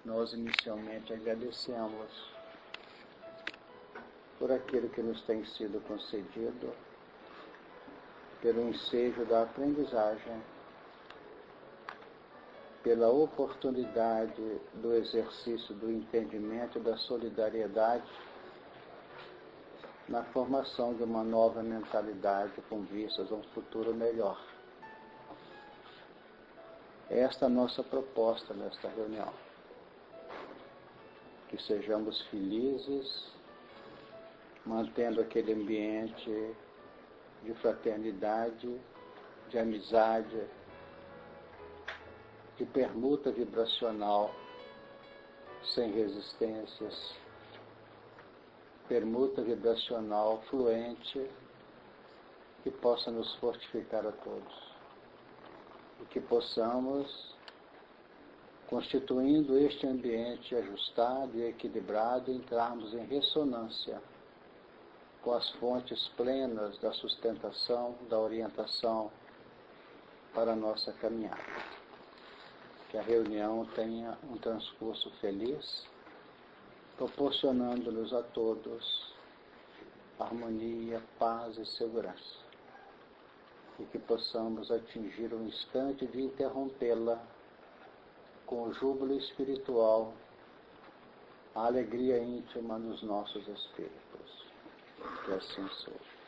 Nós inicialmente agradecemos por aquilo que nos tem sido concedido, pelo ensejo da aprendizagem, pela oportunidade do exercício do entendimento e da solidariedade na formação de uma nova mentalidade com vistas a um futuro melhor. Esta é a nossa proposta nesta reunião. Que sejamos felizes, mantendo aquele ambiente de fraternidade, de amizade, de permuta vibracional, sem resistências, permuta vibracional fluente, que possa nos fortificar a todos. E que possamos, constituindo este ambiente ajustado e equilibrado, entrarmos em ressonância com as fontes plenas da sustentação, da orientação para a nossa caminhada. Que a reunião tenha um transcurso feliz, proporcionando-nos a todos harmonia, paz e segurança. E que possamos atingir um instante de interrompê-la com o júbilo espiritual, a alegria íntima nos nossos espíritos. Que assim seja.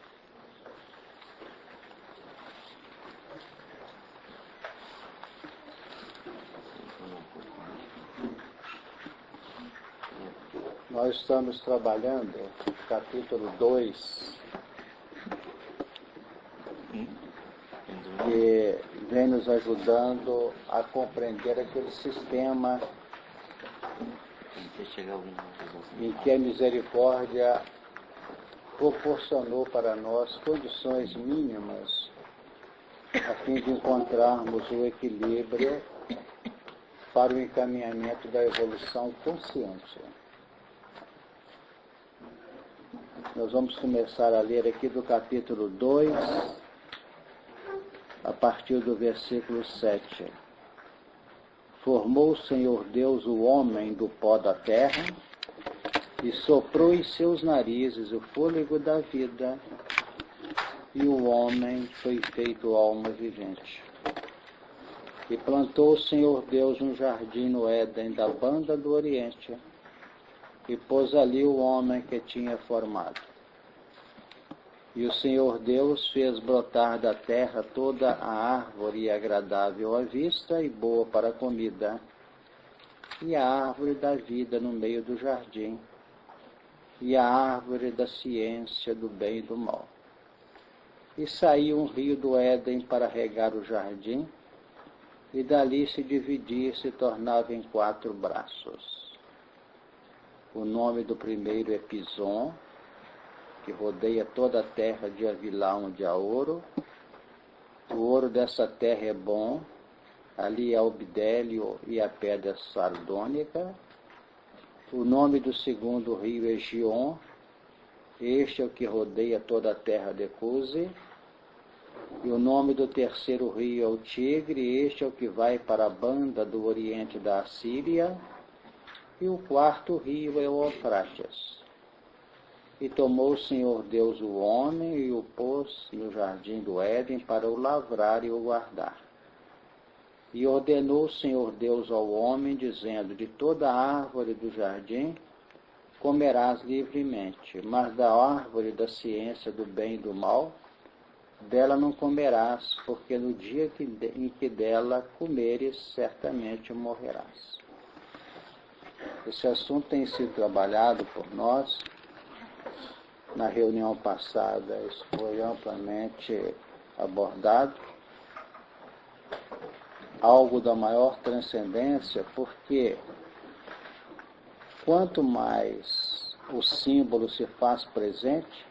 Nós estamos trabalhando capítulo 2, que vem nos ajudando a compreender aquele sistema em que a misericórdia proporcionou para nós condições mínimas a fim de encontrarmos o equilíbrio para o encaminhamento da evolução consciente. Nós vamos começar a ler aqui do capítulo 2, a partir do versículo 7. Formou o Senhor Deus o homem do pó da terra e soprou em seus narizes o fôlego da vida, e o homem foi feito alma vivente. E plantou o Senhor Deus um jardim no Éden da banda do Oriente, e pôs ali o homem que tinha formado. E o Senhor Deus fez brotar da terra toda a árvore agradável à vista e boa para a comida, e a árvore da vida no meio do jardim, e a árvore da ciência do bem e do mal. E saiu um rio do Éden para regar o jardim, e dali se dividia e se tornava em 4 braços. O nome do primeiro é Pison, que rodeia toda a terra de Avilá, onde há ouro. O ouro dessa terra é bom, ali há o bidélio e a pedra sardônica. O nome do segundo rio é Gion, este é o que rodeia toda a terra de Cuse. E o nome do terceiro rio é o Tigre, este é o que vai para a banda do oriente da Assíria. E o quarto rio é o Eufrates. E tomou o Senhor Deus o homem e o pôs no jardim do Éden para o lavrar e o guardar. E ordenou o Senhor Deus ao homem, dizendo: de toda a árvore do jardim comerás livremente, mas da árvore da ciência do bem e do mal, dela não comerás, porque no dia em que dela comeres, certamente morrerás. Esse assunto tem sido trabalhado por nós. Na reunião passada, isso foi amplamente abordado. Algo da maior transcendência, porque quanto mais o símbolo se faz presente,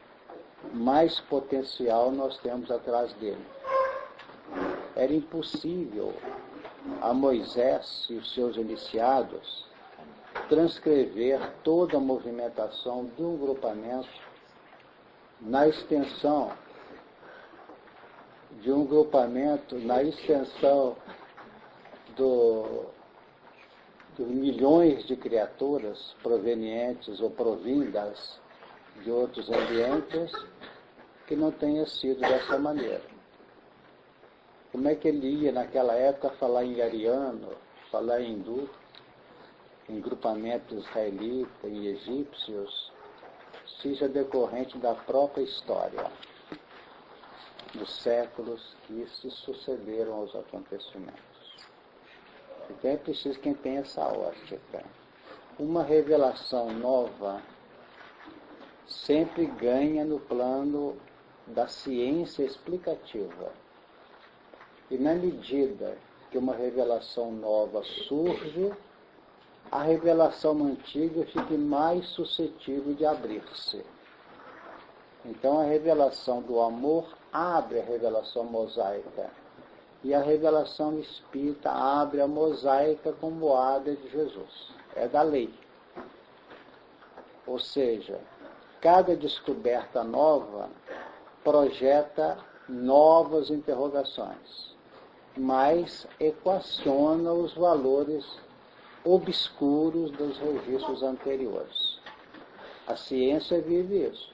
mais potencial nós temos atrás dele. Era impossível a Moisés e os seus iniciados transcrever toda a movimentação de um grupamento na extensão de um grupamento, na extensão do milhões de criaturas provenientes ou provindas de outros ambientes, que não tenha sido dessa maneira. Como é que ele ia, naquela época, falar em ariano, falar em hindu, em grupamento israelita, em egípcios, seja decorrente da própria história, dos séculos que se sucederam aos acontecimentos. Então é preciso quem tenha essa ótica. Uma revelação nova sempre ganha no plano da ciência explicativa. E na medida que uma revelação nova surge, a revelação antiga fica mais suscetível de abrir-se. Então a revelação do amor abre a revelação mosaica. E a revelação espírita abre a mosaica como abre de Jesus. É da lei. Ou seja, cada descoberta nova projeta novas interrogações, mas equaciona os valores obscuros dos registros anteriores. A ciência vive isso.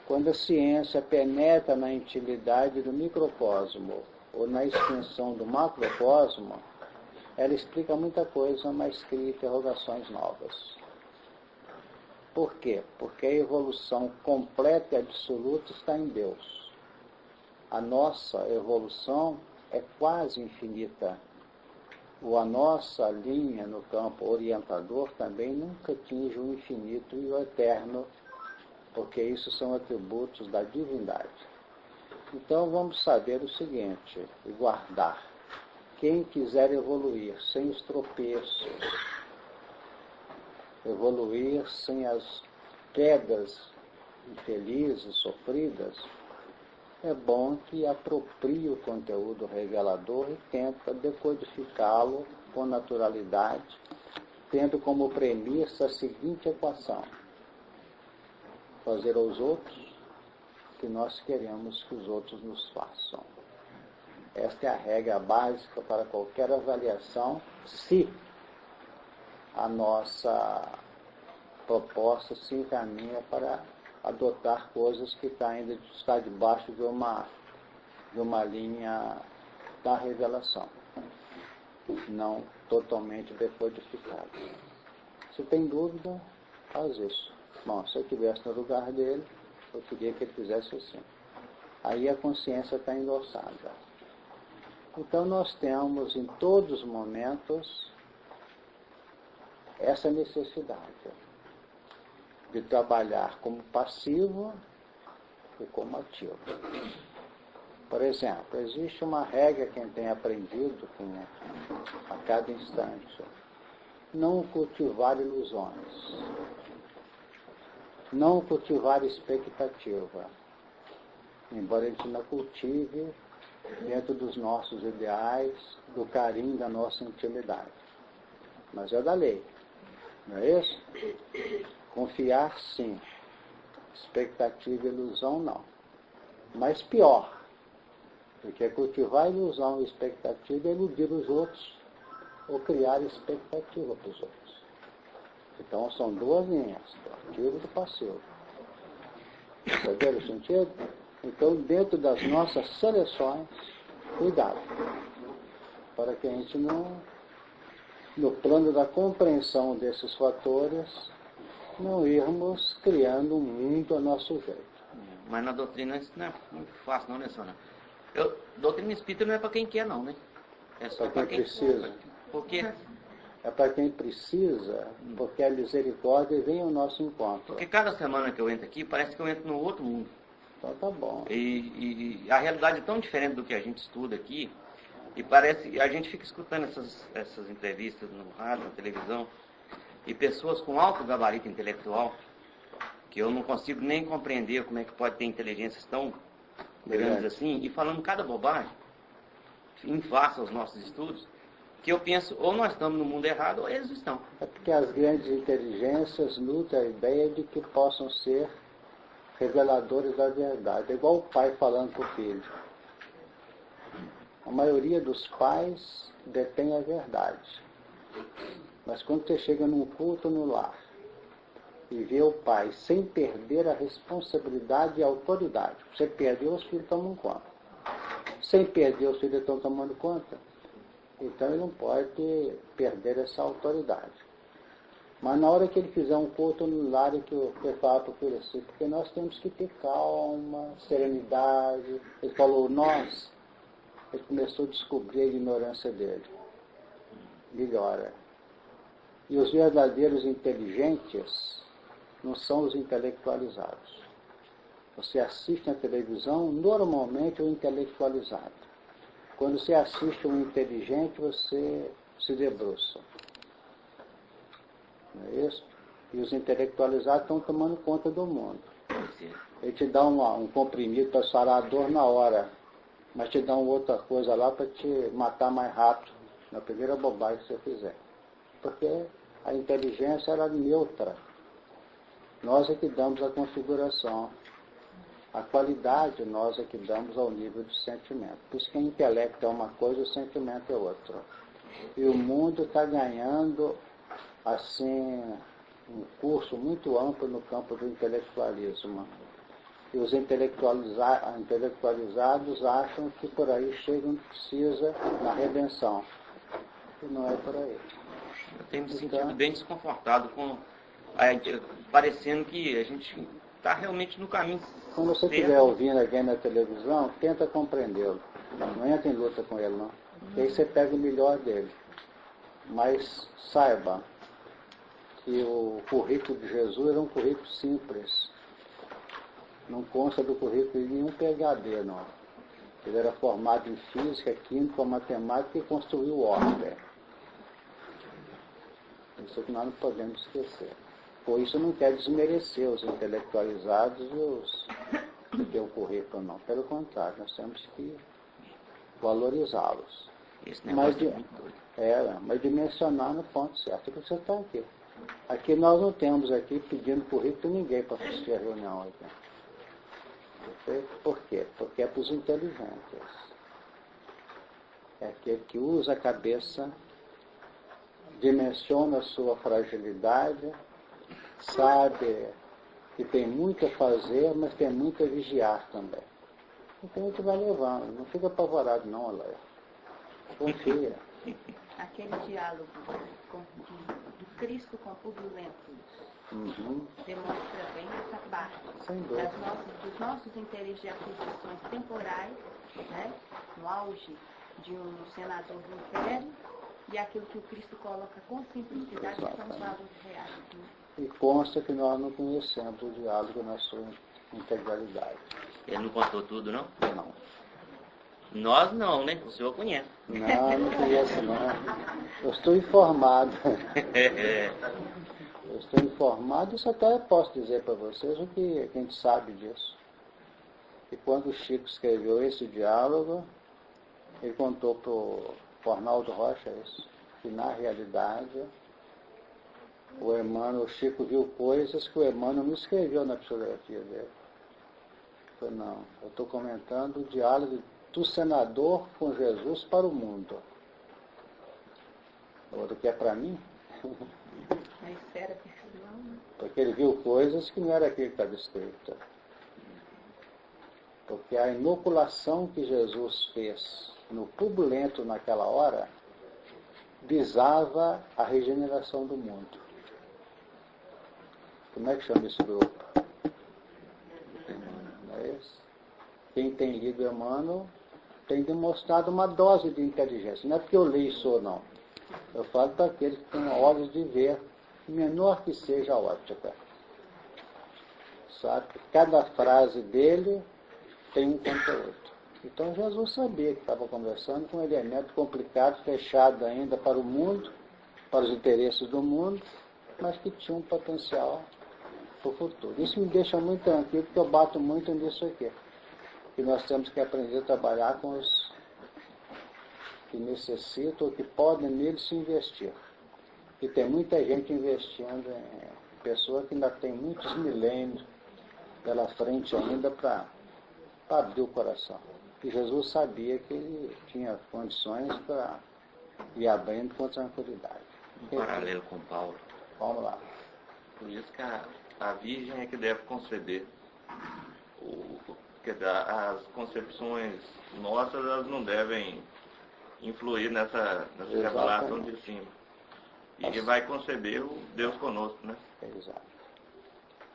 Quando a ciência penetra na intimidade do microcosmo ou na extensão do macrocosmo, ela explica muita coisa, mas cria interrogações novas. Por quê? Porque a evolução completa e absoluta está em Deus. A nossa evolução é quase infinita. A nossa linha no campo orientador também nunca atinge o infinito e o eterno, porque isso são atributos da divindade. Então vamos saber o seguinte, e guardar. Quem quiser evoluir sem os tropeços, evoluir sem as quedas infelizes, sofridas, é bom que aproprie o conteúdo revelador e tenta decodificá-lo com naturalidade, tendo como premissa a seguinte equação: fazer aos outros o que nós queremos que os outros nos façam. Esta é a regra básica para qualquer avaliação, se a nossa proposta se encaminha para adotar coisas que ainda está debaixo de uma linha da revelação, não totalmente decodificada. Se tem dúvida, faz isso. Bom, se eu estivesse no lugar dele, eu queria que ele fizesse assim. Aí a consciência está endossada. Então nós temos em todos os momentos essa necessidade de trabalhar como passivo e como ativo. Por exemplo, existe uma regra que quem tem aprendido a cada instante: não cultivar ilusões, não cultivar expectativa, embora a gente não cultive dentro dos nossos ideais, do carinho da nossa intimidade. Mas é da lei, não é isso? Confiar, sim. Expectativa e ilusão, não. Mas pior, porque cultivar ilusão e expectativa é iludir os outros ou criar expectativa para os outros. Então são duas linhas, do ativo e do passivo. Entenderam o sentido? Então, dentro das nossas seleções, cuidado, para que a gente não, no plano da compreensão desses fatores, não irmos criando um mundo a nosso jeito. Mas na doutrina isso não é muito fácil, não, né, senhora? Doutrina espírita não é para quem quer, não, né? É só para quem precisa. Porque é para quem precisa, porque a misericórdia vem ao nosso encontro. Porque cada semana que eu entro aqui, parece que eu entro num outro mundo. Então tá bom. E a realidade é tão diferente do que a gente estuda aqui, e parece, a gente fica escutando essas entrevistas no rádio, na televisão, e pessoas com alto gabarito intelectual, que eu não consigo nem compreender como é que pode ter inteligências tão grandes assim, e falando cada bobagem, em face aos nossos estudos, que eu penso, ou nós estamos no mundo errado, ou eles estão. É porque as grandes inteligências nutrem a ideia de que possam ser reveladores da verdade. É igual o pai falando para o filho. A maioria dos pais detém a verdade. Mas quando você chega num culto no lar e vê o pai sem perder a responsabilidade e a autoridade, você perdeu, os filhos tomam conta. Sem perder, os filhos estão tomando conta. Então ele não pode perder essa autoridade. Mas na hora que ele fizer um culto no lar, que eu falo para o filho assim, porque nós temos que ter calma, serenidade. Ele falou, nós. Ele começou a descobrir a ignorância dele. Melhora. E os verdadeiros inteligentes não são os intelectualizados. Você assiste na televisão, normalmente o intelectualizado. Quando você assiste um inteligente, você se debruça. Não é isso? E os intelectualizados estão tomando conta do mundo. Ele te dá um comprimido para sarar a dor na hora, mas te dá uma outra coisa lá para te matar mais rápido, na primeira bobagem que você fizer. Porque a inteligência era neutra. Nós é que damos a configuração. A qualidade nós é que damos ao nível de sentimento. Por isso que o intelecto é uma coisa e o sentimento é outra. E o mundo está ganhando, assim, um curso muito amplo no campo do intelectualismo. E os intelectualizados acham que por aí chega onde precisa na redenção. E não é por aí. Eu tenho me sentido bem desconfortado com parecendo que a gente está realmente no caminho. Quando você estiver ouvindo alguém na televisão, tenta compreendê-lo. Não entra em luta com ele, não. E aí você pega o melhor dele. Mas saiba que o currículo de Jesus era um currículo simples. Não consta do currículo de nenhum PhD, não. Ele era formado em física, química, matemática e construiu ordem. Isso que nós não podemos esquecer. Por isso não quer desmerecer os intelectualizados e os que têm o currículo, não. Pelo contrário, nós temos que valorizá-los. Mas dimensionar no ponto certo. Porque você está aqui. Aqui nós não temos aqui pedindo currículo de ninguém para assistir a reunião aqui. Por quê? Porque é para os inteligentes. É aquele que usa a cabeça, dimensiona a sua fragilidade, sabe que tem muito a fazer, mas tem muito a vigiar também. Então a gente vai levando. Não fica apavorado não, Aleia. Confia. Aquele diálogo do Cristo com Públio Lentulus demonstra bem essa parte dos nossos interesses de aquisições temporais, né, no auge de um senador do império, e aquilo que o Cristo coloca com simplicidade que são os valores reais. Né? E consta que nós não conhecemos o diálogo na sua integralidade. Ele não contou tudo, não? Não. Nós não, né? O senhor conhece. Não conheço, não. Eu estou informado. Eu estou informado, isso até eu posso dizer para vocês o que a gente sabe disso. E quando o Chico escreveu esse diálogo, ele contou para o Arnaldo Rocha isso, que na realidade o Chico viu coisas que o Emmanuel não escreveu na psicografia dele. Eu falei, não, eu estou comentando o diálogo do senador com Jesus para o mundo. Agora, o que é para mim? A esfera pessoal. Porque ele viu coisas que não era aquilo que estava escrito. Porque a inoculação que Jesus fez no turbulento naquela hora visava a regeneração do mundo. Como é que chama esse grupo? Não é esse? Quem tem lido Emmanuel tem demonstrado uma dose de inteligência. Não é porque eu leio isso, não. Eu falo para aqueles que têm olhos de ver, menor que seja a ótica. Sabe? Cada frase dele tem um conteúdo. Então Jesus sabia que estava conversando com um elemento complicado, fechado ainda para o mundo, para os interesses do mundo, mas que tinha um potencial para o futuro. Isso me deixa muito tranquilo, porque eu bato muito nisso aqui. Que nós temos que aprender a trabalhar com os que necessitam ou que podem neles se investir. E tem muita gente investindo em pessoa que ainda tem muitos milênios pela frente ainda para abrir o coração. E Jesus sabia que ele tinha condições para ir abrindo com tranquilidade. Um paralelo com Paulo. Vamos lá. Por isso que a Virgem é que deve conceder. As concepções nossas, elas não devem influir nessa revelação de cima. E que vai conceber o Deus conosco, né? Exato.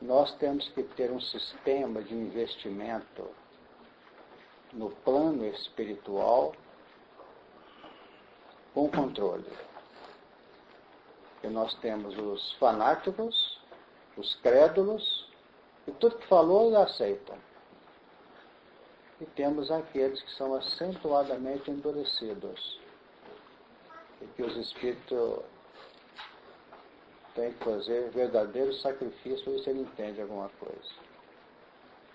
Nós temos que ter um sistema de investimento no plano espiritual com controle. Porque nós temos os fanáticos, os crédulos, e tudo que falou eles aceitam. E temos aqueles que são acentuadamente endurecidos. E que os espíritos têm que fazer verdadeiro sacrifício para ver se ele entende alguma coisa.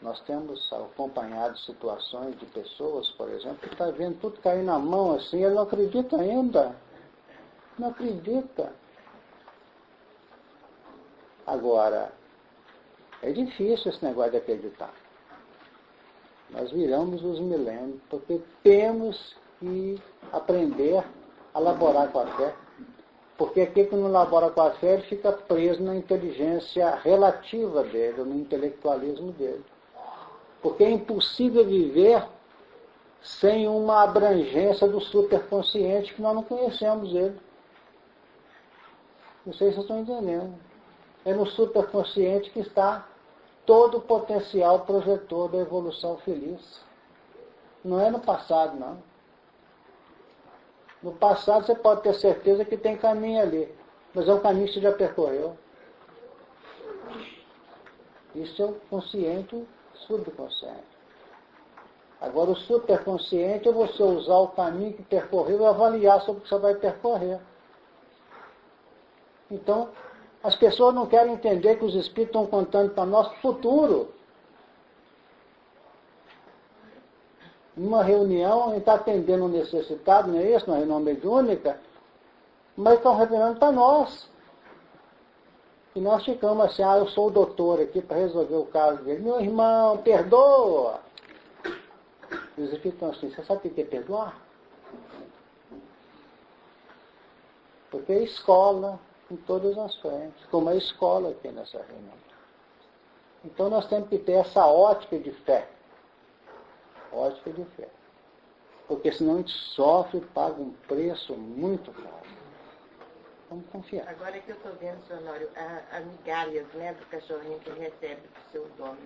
Nós temos acompanhado situações de pessoas, por exemplo, que está vendo tudo cair na mão assim, ele não acredita ainda. Não acredita. Agora, é difícil esse negócio de acreditar. Nós viramos os milênios, porque temos que aprender a laborar com a fé. Porque aquele que não labora com a fé, ele fica preso na inteligência relativa dele, no intelectualismo dele. Porque é impossível viver sem uma abrangência do superconsciente que nós não conhecemos ele. Não sei se vocês estão entendendo. É no superconsciente que está todo o potencial projetor da evolução feliz. Não é no passado, não. No passado você pode ter certeza que tem caminho ali, mas é um caminho que você já percorreu. Isso é o consciente, subconsciente. Agora o superconsciente é você usar o caminho que percorreu e avaliar sobre o que você vai percorrer. Então, as pessoas não querem entender que os espíritos estão contando para nós o futuro. Numa reunião, a gente está atendendo um necessitado, não é isso? Uma reunião mediúnica, mas estão revelando para nós. E nós ficamos assim, eu sou o doutor aqui para resolver o caso dele. Meu irmão, perdoa! E os espíritos estão assim, você sabe o que é perdoar? Porque é escola em todas as frentes, como é escola aqui nessa reunião. Então nós temos que ter essa ótica de fé. Ótica de fé. Porque senão a gente sofre e paga um preço muito caro. Vamos confiar. Agora que eu estou vendo, senhor Honório, a migalhas, né, do cachorrinho que ele recebe do seu dono.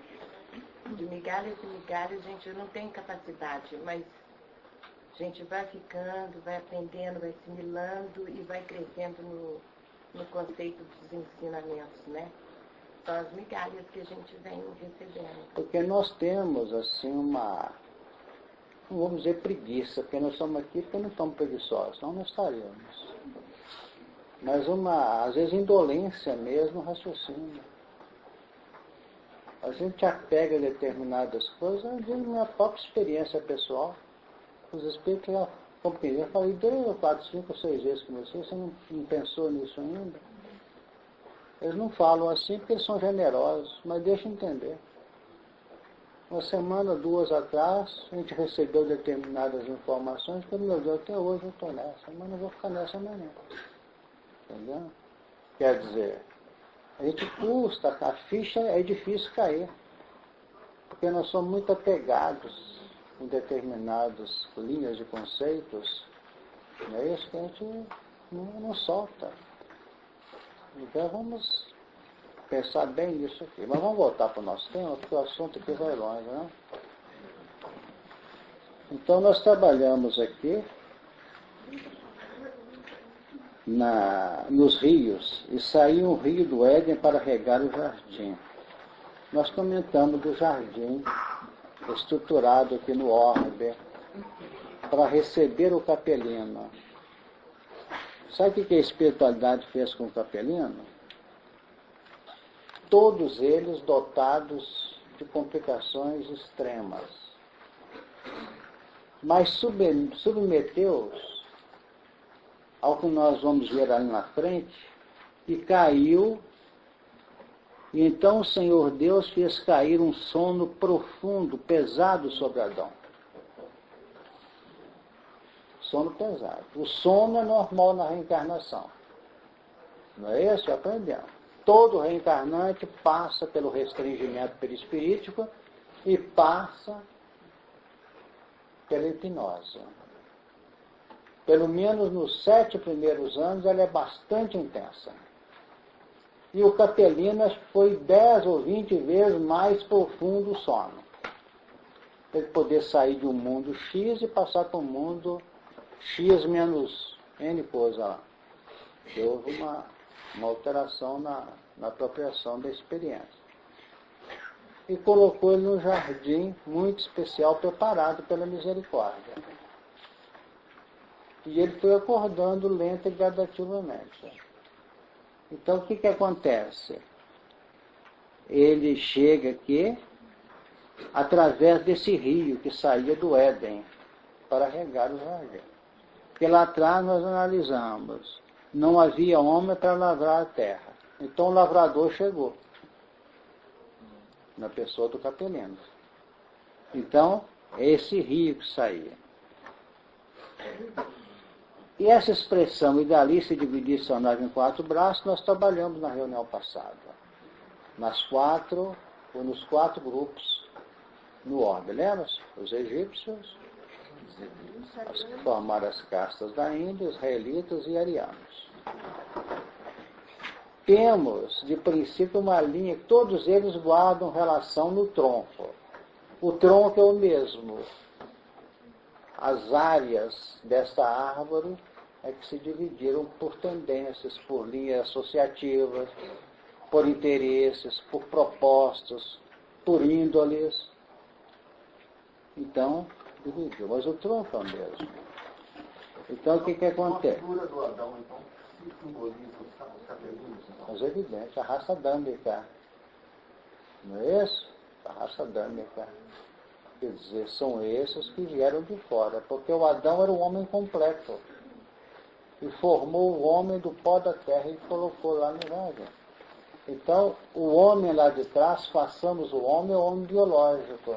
De migalhas em migalhas, a gente não tem capacidade, mas a gente vai ficando, vai aprendendo, vai assimilando e vai crescendo no conceito dos ensinamentos, né? São as migalhas que a gente vem recebendo. Porque nós temos, assim, não vamos dizer preguiça, porque nós estamos aqui porque não estamos preguiçosos, não nós estaríamos. Mas às vezes, indolência mesmo, raciocínio. A gente apega a determinadas coisas, eu digo minha própria experiência pessoal. Os espíritos já compreenderam. Eu falei 2, 4, 5, 6 vezes com você não pensou nisso ainda? Eles não falam assim porque eles são generosos, mas deixa eu entender. Uma semana, 2 atrás, a gente recebeu determinadas informações que, meu Deus, até hoje eu estou nessa, mas não vou ficar nessa amanhã. Entendeu? Quer dizer, a gente custa, a ficha é difícil cair, porque nós somos muito apegados em determinadas linhas de conceitos, não é isso que a gente não solta. Então vamos pensar bem nisso aqui. Mas vamos voltar para o nosso tema, porque o assunto aqui vai longe, né? Então nós trabalhamos aqui nos rios, e saiu um rio do Éden para regar o jardim. Nós comentamos do jardim estruturado aqui no orbe para receber o capelino. Sabe o que a espiritualidade fez com o capelino? Todos eles dotados de complicações extremas. Mas submeteu-os ao que nós vamos ver ali na frente, e caiu, e então o Senhor Deus fez cair um sono profundo, pesado sobre Adão. sono pesado. O sono é normal na reencarnação. Não é isso? Aprendemos. Todo reencarnante passa pelo restringimento perispirítico e passa pela hipnose. Pelo menos nos 7 primeiros anos ela é bastante intensa. E o capelino foi 10 ou 20 vezes mais profundo o sono. Ele poder sair de um mundo X e passar para um mundo X menos N coisa lá. Houve uma alteração na apropriação da experiência. E colocou ele num jardim muito especial, preparado pela misericórdia. E ele foi acordando lenta e gradativamente. Então, o que acontece? Ele chega aqui através desse rio que saía do Éden para regar o jardim. Porque lá atrás nós analisamos, não havia homem para lavrar a terra. Então o lavrador chegou, na pessoa do capelino. Então, é esse rio que saía. E essa expressão idealista dividir dicionário em 4 braços, nós trabalhamos na reunião passada. Nos 4 grupos no orbe. Lembra-se? Os egípcios, os que formaram as castas da Índia, os israelitas e arianos. Temos, de princípio, uma linha que todos eles guardam relação no tronco. O tronco é o mesmo. As áreas desta árvore é que se dividiram por tendências, por linhas associativas, por interesses, por propostas, por índoles. Então, dividiu. Mas o tronco é o mesmo. Então, o que acontece? A figura do Adão, então, se simboliza os cabelinhos? Mas é evidente, a raça adâmica. Não é isso? A raça adâmica. Quer dizer, são esses que vieram de fora, porque o Adão era um homem completo. E formou o homem do pó da terra e colocou lá no jardim. Então, o homem lá de trás, façamos o homem biológico.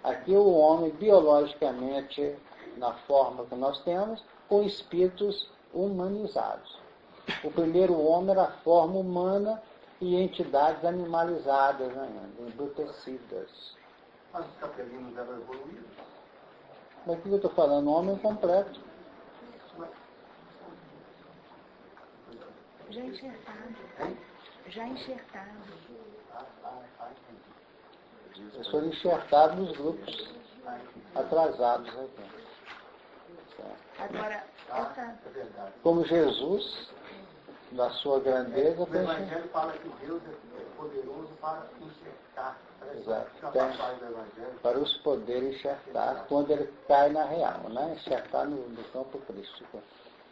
Aqui o homem biologicamente, na forma que nós temos, com espíritos humanizados. O primeiro homem era a forma humana e entidades animalizadas ainda, embrutecidas. Mas os capelinos eram evoluídos. Mas o que eu estou falando? Um homem completo. Já enxertado. Já enxertado. Eles foram enxertados nos grupos atrasados aqui. Agora, essa... Como Jesus, na sua grandeza, O Evangelho fala que Deus é poderoso para enxertar. Exato. Evangelho. Para os poderes enxertar quando ele cai na real, né? Enxertar no campo crístico.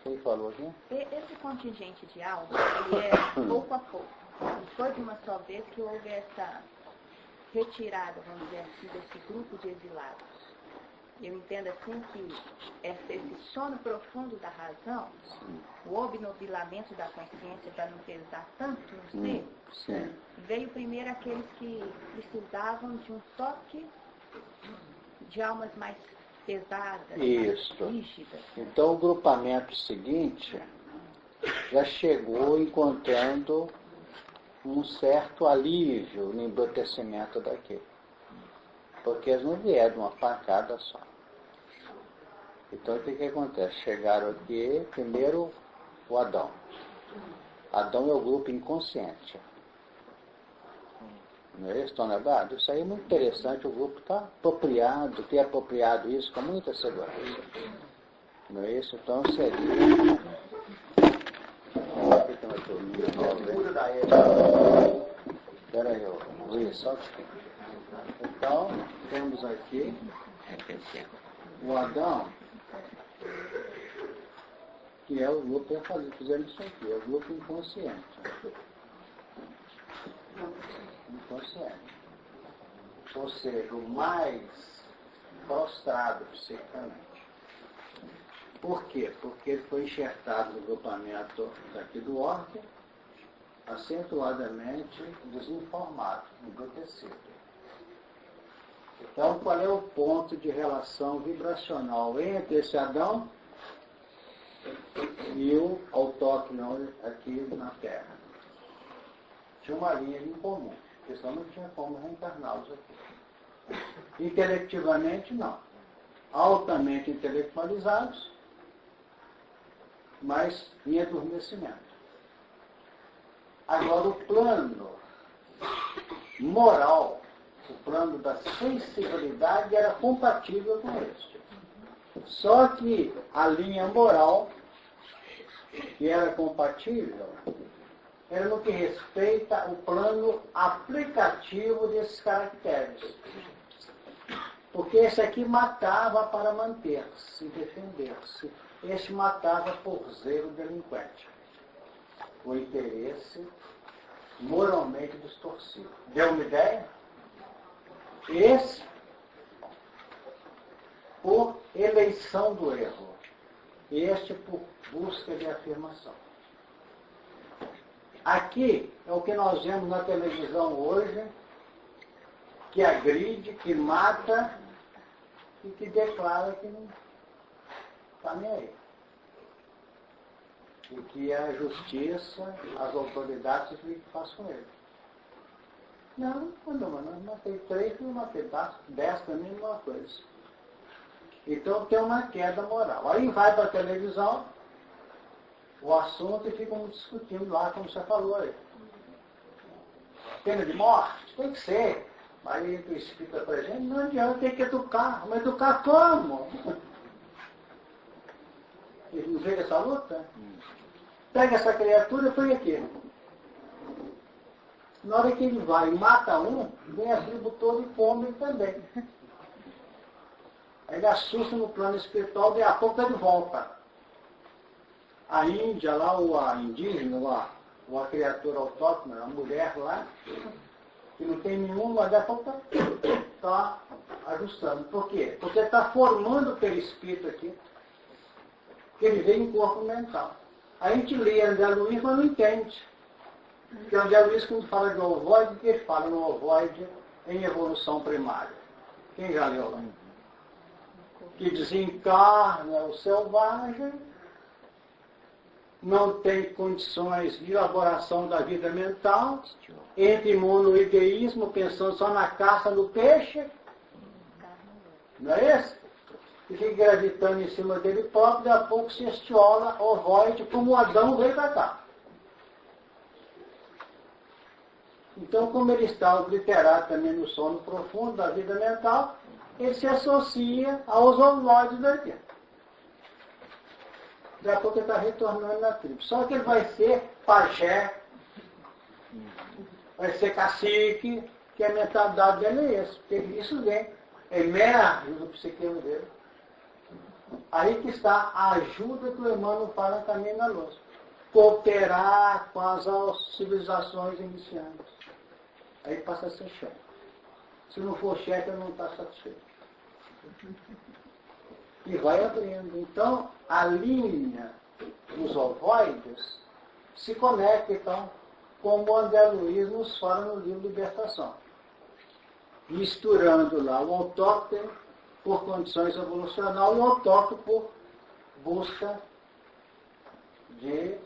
Quem falou aqui? Esse contingente de alma, ele é pouco a pouco. Não foi de uma só vez que houve essa retirada, vamos dizer assim, desse grupo de exilados. Eu entendo assim que esse sono profundo da razão, o obnubilamento da consciência para não pesar tanto no ser, veio primeiro aqueles que precisavam de um toque de almas mais pesadas, Isso. mais rígidas. Então o grupamento seguinte já chegou encontrando um certo alívio no embrutecimento daquilo. Porque eles não vieram de uma pancada só. Então o que acontece? Chegaram aqui, primeiro o Adão. Adão é o grupo inconsciente. Não é isso? Estão lembrados? Isso aí é muito interessante, o grupo está apropriado, tem apropriado isso com muita segurança. Não é isso? Então seria... Espera aí, Luiz, só então, temos aqui o Adão, que é o grupo, fizemos isso aqui, é o grupo inconsciente. Inconsciente. Ou seja, o mais prostrado psicamente. Por quê? Porque ele foi enxertado no grupamento daqui do órgão, acentuadamente desinformado, embrutecido. Então, qual é o ponto de relação vibracional entre esse Adão e o autóctone aqui na Terra? Tinha uma linha em comum, porque senão não tinha como reencarná-los aqui. Intelectivamente, não. Altamente intelectualizados, mas em adormecimento. Agora, o plano moral, o plano da sensibilidade era compatível com este. Só que a linha moral, que era compatível, era no que respeita o plano aplicativo desses caracteres. Porque esse aqui matava para manter-se, defender-se. Este matava por zelo delinquente. O interesse moralmente distorcido. Deu uma ideia? Esse, por eleição do erro. Este, por busca de afirmação. Aqui é o que nós vemos na televisão hoje, que agride, que mata e que declara que não está nem aí. E que a justiça, as autoridades, o que faz com ele. Não, eu matei 3, eu matei 10, para mim é uma coisa. Então tem uma queda moral. Aí vai para a televisão o assunto e ficam discutindo lá, como você falou aí. Pena de morte? Tem que ser. Aí tu explica para a gente, não adianta, tem que educar. Mas educar como? Ele não vê essa luta? Pega essa criatura e põe aqui. Na hora que ele vai e mata um, vem a tribo toda e come ele também. Aí ele assusta no plano espiritual, daí a pouco ele volta. A Índia lá, ou a indígena lá, ou a criatura autóctone, a mulher lá, que não tem nenhum, mas daqui a pouco está ajustando. Por quê? Porque está formando o perispírito aqui, que ele vem em corpo mental. A gente lê André Luiz, mas não entende. Porque André Luiz, quando fala de ovoide, o que ele fala no ovoide em evolução primária? Quem já leu lá? Que desencarna o selvagem, não tem condições de elaboração da vida mental, entra em monoideísmo, pensando só na caça, no peixe. Não é isso? E fica gravitando em cima dele próprio, daqui a pouco se estiola ovoide, como o Adão veio para cá. Então, como ele está obliterado também no sono profundo da vida mental, ele se associa aos ovoides daqui. Daqui a pouco ele está retornando na tribo. Só que ele vai ser pajé, vai ser cacique, que a mentalidade dele é essa. Porque isso vem, emerge do psiquismo dele. Aí que está a ajuda que o Emmanuel fala também na luz. Cooperar com as civilizações iniciantes. Aí passa a ser chefe. Se não for chefe, ele não está satisfeito. E vai abrindo. Então, a linha dos ovoides se conecta, então, como o André Luiz nos fala no livro Libertação. Misturando lá o autóctone por condições evolucionais e o autóctone por busca de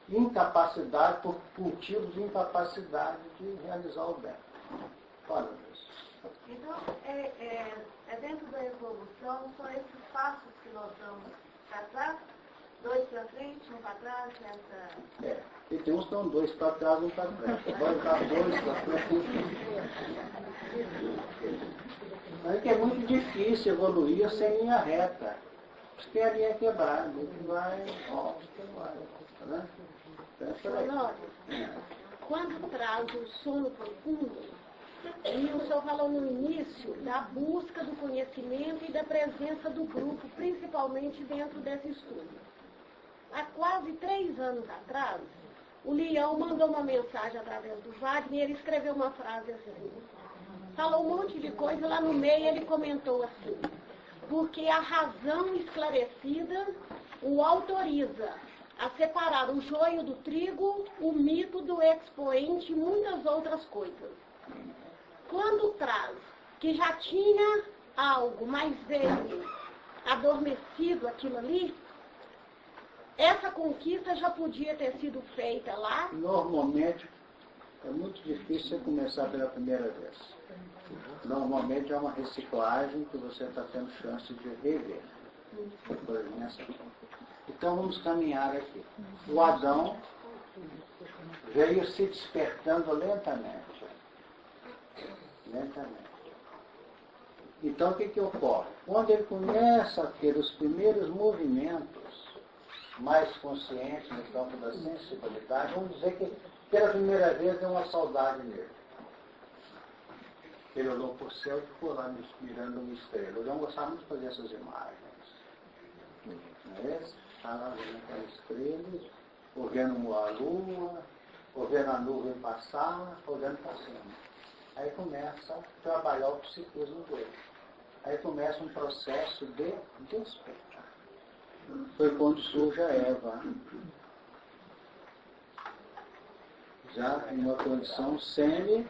incapacidade, por cultivos de incapacidade de realizar o bem. Fala, Luiz. Então, dentro da evolução, são esses passos que nós damos para trás, 2 para frente, 1 para trás, nessa... E tem uns que dão 2 para trás, 1 para frente. Vai dar 2 para frente. Mas é muito difícil evoluir sem linha reta. Porque a linha é quebrada, que vai, né? Quando traz o sono profundo, e o senhor falou no início da busca do conhecimento e da presença do grupo, principalmente dentro desse estudo. Há quase 3 anos atrás, o Leão mandou uma mensagem através do Wagner e ele escreveu uma frase assim. Falou um monte de coisa, lá no meio ele comentou assim: porque a razão esclarecida o autoriza a separar o joio do trigo, o mito do expoente e muitas outras coisas. Quando traz que já tinha algo, mas veio adormecido aquilo ali, essa conquista já podia ter sido feita lá? Normalmente, é muito difícil você começar pela primeira vez. Normalmente é uma reciclagem que você está tendo chance de rever. Então vamos caminhar aqui. O Adão veio se despertando lentamente. Lentamente. Então o que ocorre? Quando ele começa a ter os primeiros movimentos mais conscientes no campo da sensibilidade, vamos dizer que pela primeira vez deu uma saudade nele. Ele olhou para o céu e ficou lá mirando uma estrela. Eu não gostava muito de fazer essas imagens. Não é isso? Estava vendo aquela estrela, ou vendo a lua, ou vendo a nuvem passar, olhando para cima. Aí começa a trabalhar o psiquismo dele. Aí começa um processo de despertar. Foi quando surge a Eva. Já em uma condição semi-consciente.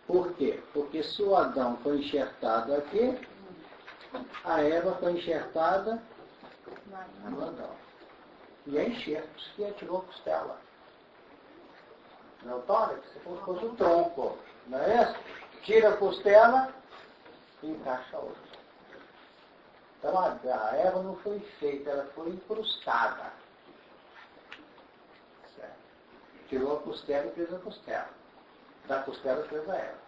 Por quê? Porque se o Adão foi enxertado aqui, a Eva foi enxertada no Adão. E é enxertos que atirou a costela. Não é o tórax? Se fosse o tronco, não é isso? Tira a costela e encaixa a outra. Então a Eva não foi feita, ela foi incrustada. Certo? Tirou a costela e fez a costela. Da costela fez a Eva.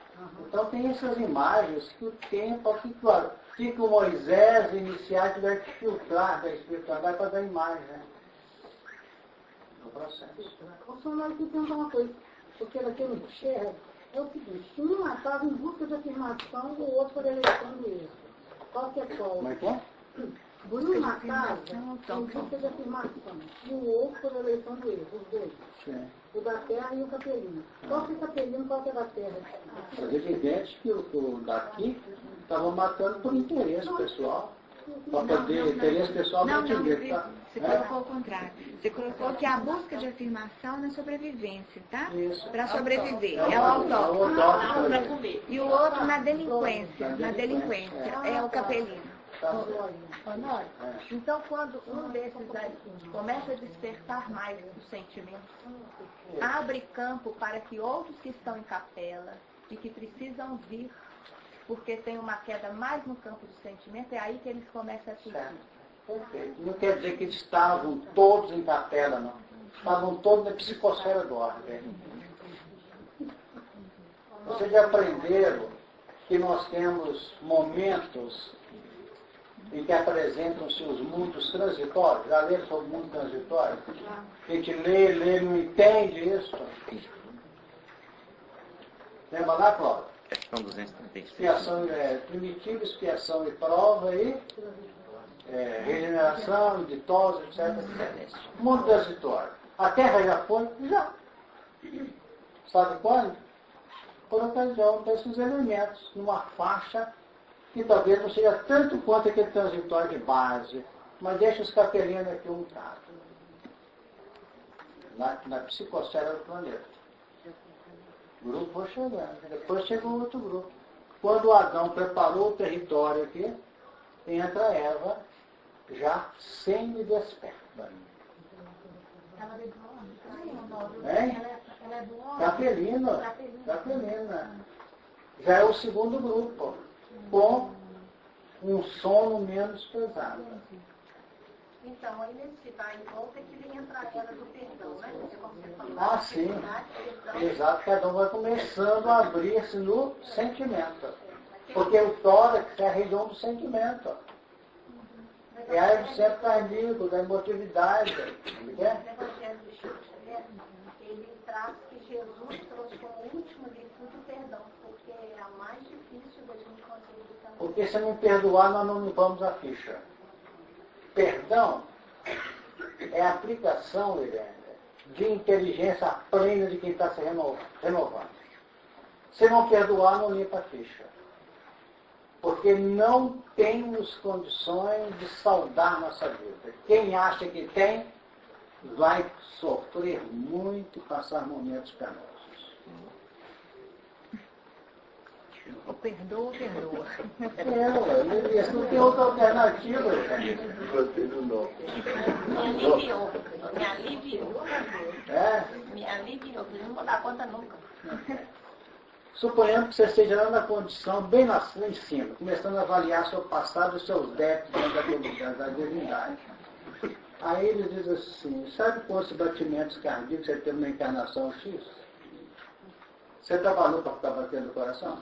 Então tem essas imagens que o tempo aqui, claro, que o Moisés iniciar tiver que filtrar da espiritualidade para dar imagem, né? No processo. O senhor nós temos uma coisa, porque naquele enxerga é o seguinte, se um estava em busca de afirmação, o outro por eleição do erro. Qual que é qual? Como é que é? Um na casa, em busca de afirmação, e o outro por eleição do erro, os dois. Sim. O da terra e o capelino. Qual que é o capelino, qual que é da terra? É evidente que o daqui estava matando por interesse pessoal. Para poder, interesse pessoal para entender. Tá? Você colocou o contrário. Você colocou que a busca de afirmação é na sobrevivência, tá? Para sobreviver. É o autógrafo. E o outro na delinquência. Na delinquência. É o capelino. Honório, então quando um desses aí começa a despertar mais os sentimentos, abre campo para que outros que estão em capela e que precisam vir, porque tem uma queda mais no campo do sentimento, é aí que eles começam a surgir. Perfeito. Não quer dizer que eles estavam todos em capela, não. Estavam todos na psicosfera do ordem. Vocês já aprenderam que nós temos momentos em que apresentam-se os mundos transitórios. Já leram sobre o mundo transitório? A gente lê, não entende isso. Lembra lá, Cláudio? Questão 236. Expiação primitiva, expiação e prova e regeneração, ditose, etc. Mundo transitório. A Terra já foi? Já. Sabe quando? Por ocasião desses elementos, numa faixa que talvez não seja tanto quanto aquele transitório de base, mas deixa os capelinos aqui um bocado. Na psicosfera do planeta. O grupo foi chegando. Depois chegou outro grupo. Quando o Adão preparou o território aqui, entra a Eva já semi-desperta. Ela é do homem. Ela é do homem. Capelina. Já é o segundo grupo. Com um sono menos pesado. Então, aí nesse vai e volta é que vem entrar a era do perdão, né? Como você falou, Ah, sim. Exato, cada um vai começando a abrir-se no sentimento. Porque o tórax é a região do sentimento. É a área do centro cardíaco, da emotividade. O Evangelho do Chico Xavier, ele traz que Jesus trouxe como última virtude o perdão, porque é a mais difícil da gente conseguir também. Porque se não perdoar, nós não limpamos a ficha. Perdão é a aplicação, Helena, de inteligência plena de quem está se renovando. Se não perdoar, não limpa a ficha. Porque não temos condições de saudar nossa vida. Quem acha que tem, vai sofrer muito e passar momentos penosos. Ou perdoa ou perdoa. Isso não tem outra alternativa. Me aliviou. Me aliviou, não vou dar conta nunca. Suponhamos que você esteja lá na condição, bem lá em cima, começando a avaliar seu passado e seus débitos dentro da divindade. Aí ele diz assim, sabe quantos batimentos cardíacos você teve na encarnação X? Você trabalhou para ficar batendo no coração?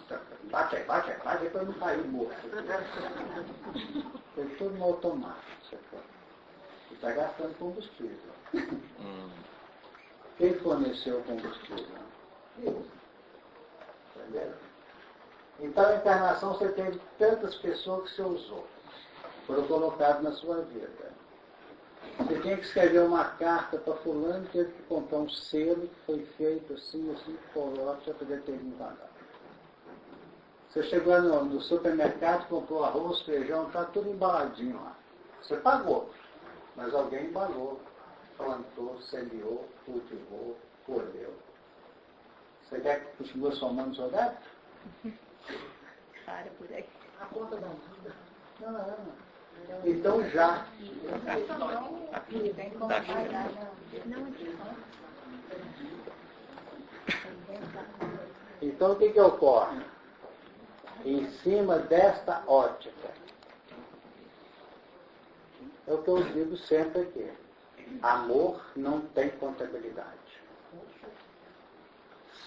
Bate aí, para não cair morto. Foi tudo no automático. E está gastando combustível. Quem forneceu o combustível? Entendeu? Então, a encarnação você teve tantas pessoas que você usou. Foram colocadas na sua vida. Você tinha que escrever uma carta para fulano, teve que comprar um selo que foi feito assim, coloca para poder ter enganado. Você chegou no supermercado, comprou arroz, feijão, está tudo embaladinho lá. Você pagou, mas alguém embalou, plantou, semeou, cultivou, colheu. Você quer que continue somando seu débito? Para por aí. A conta da vida. Não. Então já. Então o que ocorre? Em cima desta ótica, é o que eu digo sempre aqui. Amor não tem contabilidade.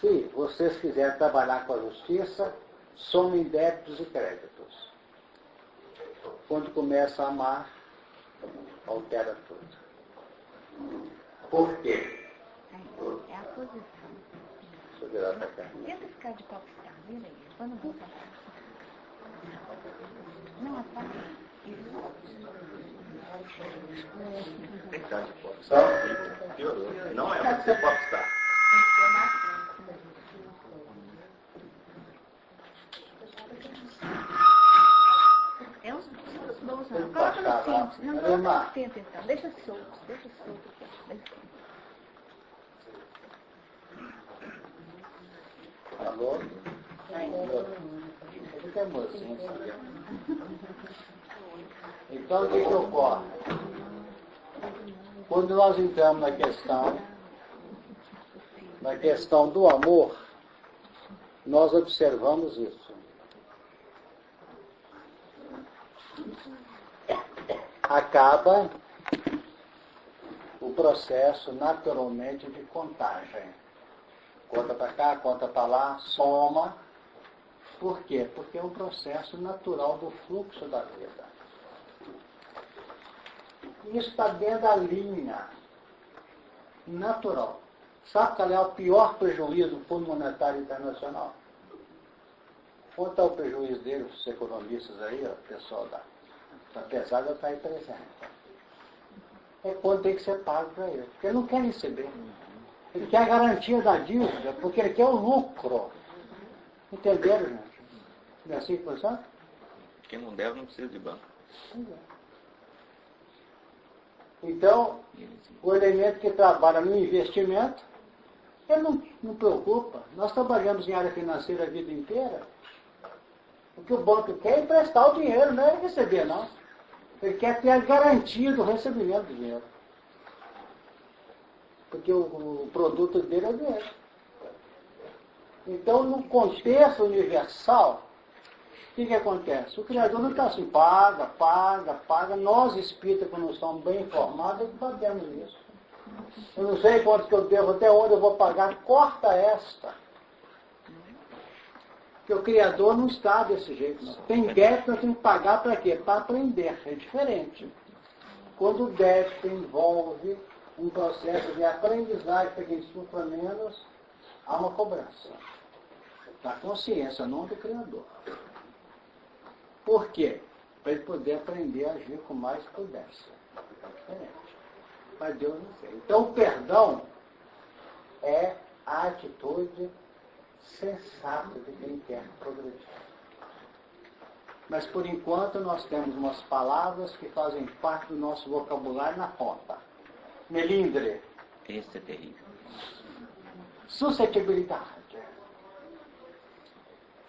Se vocês quiserem trabalhar com a justiça, somem débitos e créditos. Quando começa a amar, altera tudo. Por quê? É a posição. Deixa eu virar para cá. Tenta ficar de popstar, vira aí. Quando voltar. Não, é só Tem que estar de popstar. Piorou. Não é para ser popstar. É os bolsos, não. Coloca no cinto. Não, coloca no cinto, então. Deixa solto. Alô? Fica mocinho. Então, o que ocorre? Quando nós entramos na questão do amor, nós observamos isso. Acaba o processo naturalmente de contagem. Conta para cá, conta para lá, soma. Por quê? Porque é um processo natural do fluxo da vida. Isso está dentro da linha natural. Sabe qual é o pior prejuízo do Fundo Monetário Internacional? Quanto está o prejuízo dele, os economistas aí, o pessoal apesar de eu estar aí presente? É quando tem que ser pago para ele. Porque ele não quer receber. Ele quer a garantia da dívida, porque ele quer o lucro. Entenderam, gente? Não é assim que funciona? Quem não deve não precisa de banco. Então, o elemento que trabalha no investimento, ele não preocupa. Nós trabalhamos em área financeira a vida inteira. O que o banco quer é emprestar o dinheiro, não é receber, não. Ele quer ter a garantia do recebimento do dinheiro. Porque o produto dele é o dinheiro. Então, no contexto universal, o que acontece? O Criador não está assim, paga. Nós, espíritas, quando estamos bem informados, sabemos isso. Eu não sei quanto que eu devo, até onde eu vou pagar, corta esta. Porque o Criador não está desse jeito. Não. Tem débito, nós temos que pagar para quê? Para aprender. É diferente. Quando o débito envolve um processo de aprendizagem para quem sofra menos, há uma cobrança. Da consciência, não do Criador. Por quê? Para ele poder aprender a agir com mais prudência. É diferente. Mas Deus não fez. Então, o perdão é a atitude sensata de quem quer progredir. Mas, por enquanto, nós temos umas palavras que fazem parte do nosso vocabulário na ponta. melindre. Esse é terrível. Suscetibilidade.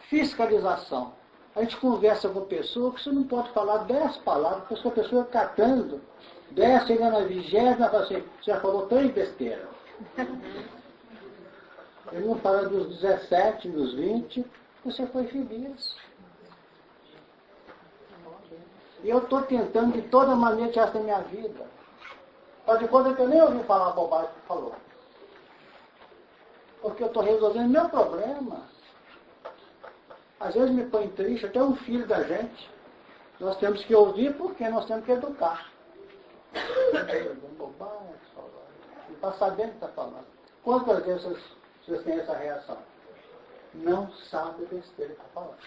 Fiscalização. A gente conversa com a pessoa que você não pode falar 10 palavras, porque a pessoa catando 10, chega na 20ª, fala assim, você já falou 3 besteiras. Ele não fala dos 17, dos 20, você foi feliz. E eu estou tentando de toda maneira tirar isso da minha vida. Faz de conta que eu nem ouvi falar a bobagem que falou. Porque eu estou resolvendo meu problema. Às vezes me põe triste, até um filho da gente. Nós temos que ouvir porque nós temos que educar. Bobagem, e para saber o que está falando. Quantas vezes vocês têm essa reação? Não sabe o que ele está falando.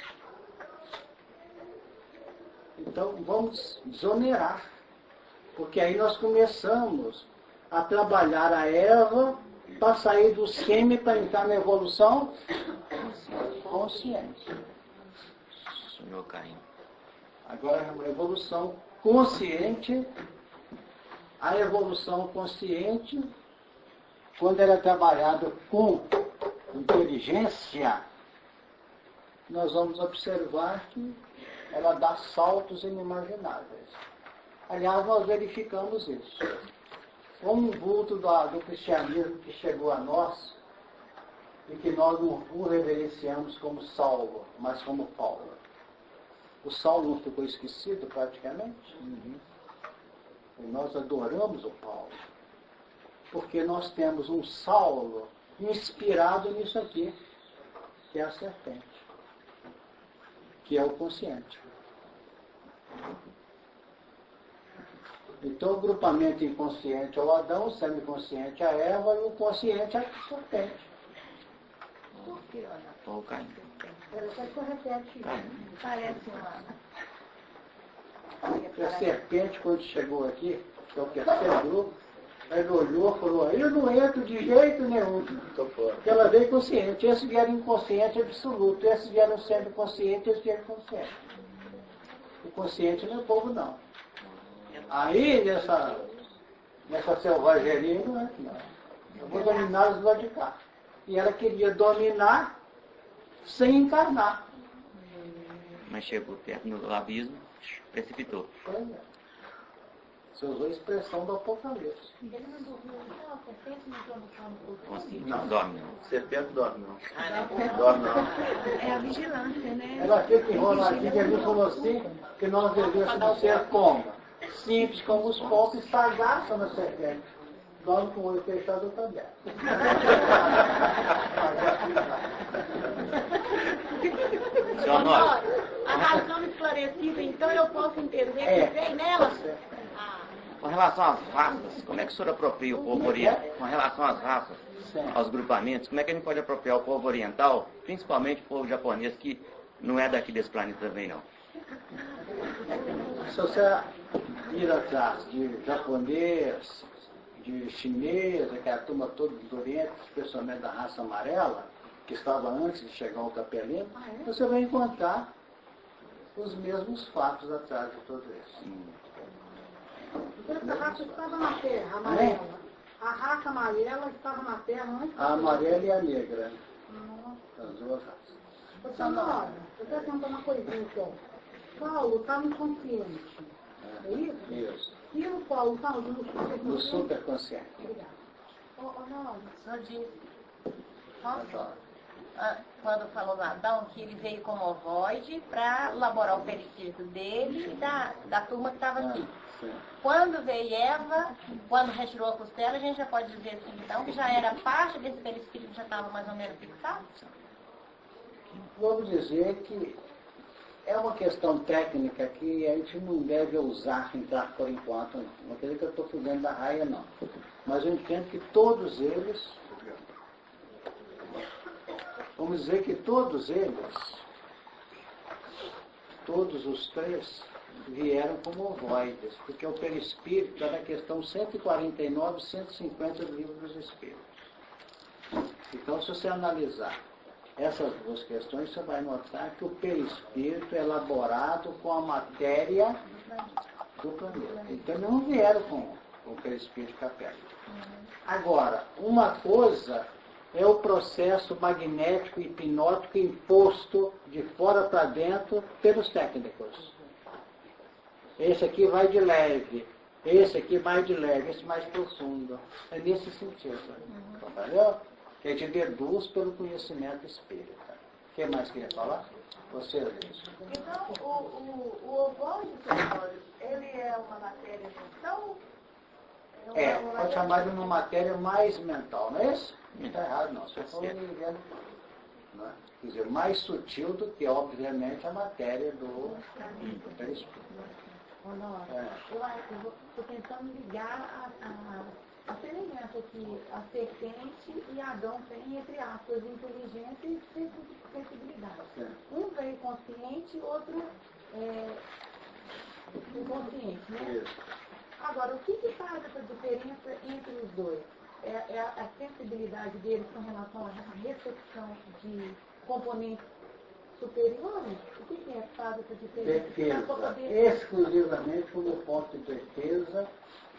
Então vamos desonerar. Porque aí nós começamos a trabalhar a erva para sair do semi para entrar na evolução consciente. Sonhou caindo. Agora é uma evolução consciente. A evolução consciente, quando ela é trabalhada com inteligência, nós vamos observar que ela dá saltos inimagináveis. Aliás, nós verificamos isso. Um vulto do cristianismo que chegou a nós e que nós não o reverenciamos como Saulo, mas como Paulo. O Saulo não ficou esquecido praticamente. E nós adoramos o Paulo. Porque nós temos um Saulo inspirado nisso aqui, que é a serpente, que é o consciente. Então o grupamento inconsciente é o Adão, o semiconsciente é a Eva e o consciente é a serpente. Por que, Ana? Ou caindo. Parece uma... A serpente, quando chegou aqui, que é o terceiro grupo, ele olhou e falou, eu não entro de jeito nenhum. Porque ela veio consciente. Esses vieram inconsciente absoluto. Esses vieram semiconsciente, esses vieram consciente. O consciente não é povo, não. Aí, nessa selvageria, não é, não. Eu vou dominar os lá de cá. E ela queria dominar sem encarnar. Mas chegou perto do abismo, precipitou. Pois é. Você usou a expressão do Apocalipse. Não, dorme não. Serpente dorme não. Dorme não. É a vigilância, né? Ela fica enroladinha, Jesus falou assim, que nós devemos ser como? Simples como os povos, sagaços na serpente. Dorme com o olho fechado também. Senhor Honório. A razão esclarecida, então eu posso entender que vem nela. Com relação às raças, como é que o senhor apropria o povo oriental? Com relação às raças, aos grupamentos, como é que a gente pode apropriar o povo oriental, principalmente o povo japonês, que não é daqui desse planeta também, não? Se você ir atrás de japonês, de chinês, aquela turma toda do Oriente, especialmente da raça amarela, que estava antes de chegar ao capelino, você vai encontrar os mesmos fatos atrás de tudo isso. Essa raça estava na terra, amarela. A raça amarela estava na terra antes. A amarela e a negra. As duas raças. Eu quero perguntar uma coisinha só. Paulo está no inconsciente. É isso? Isso. E o Paulo está no No superconsciente? superconsciente. Não, só disse. Quando falou lá, Adão, que ele veio como ovoide para elaborar o perispírito dele e da turma que estava aqui. Sim. Quando veio Eva, quando retirou a costela, a gente já pode dizer assim, então, que já era parte desse perispírito, já estava mais ou menos fixado? Vamos dizer que é uma questão técnica que a gente não deve ousar entrar por enquanto. Não quer dizer que eu estou fugando da raia, não. Mas eu entendo que todos eles, vamos dizer que todos eles, todos os três, vieram como ovoides, porque o perispírito está na questão 149 e 150 do Livro dos Espíritos. Então, se você analisar essas duas questões, você vai notar que o perispírito é elaborado com a matéria do planeta. Então, eles não vieram com aquele espírito capeta. Agora, uma coisa é o processo magnético e hipnótico imposto de fora para dentro pelos técnicos. Esse aqui vai de leve, esse aqui mais de leve, esse mais profundo. É nesse sentido. Entendeu? Que a gente deduz pelo conhecimento espírita. O que mais queria falar? Você, Luiz. Então, o ovoide, senhores, ele é uma matéria mental? Pode chamar de uma matéria mais mental, não é isso? Não está errado, não. Você falou não é? Quer dizer, mais sutil do que, obviamente, a matéria do perispírito. Eu estou tentando ligar a semelhança que a serpente e Adão têm, entre aspas, inteligência e sensibilidade. Um veio consciente, outro inconsciente, né? Agora, o que faz essa diferença entre os dois? É a sensibilidade deles com relação à recepção de componentes superiores? O que é que faz essa diferença? Defesa. Exclusivamente como ponto de defesa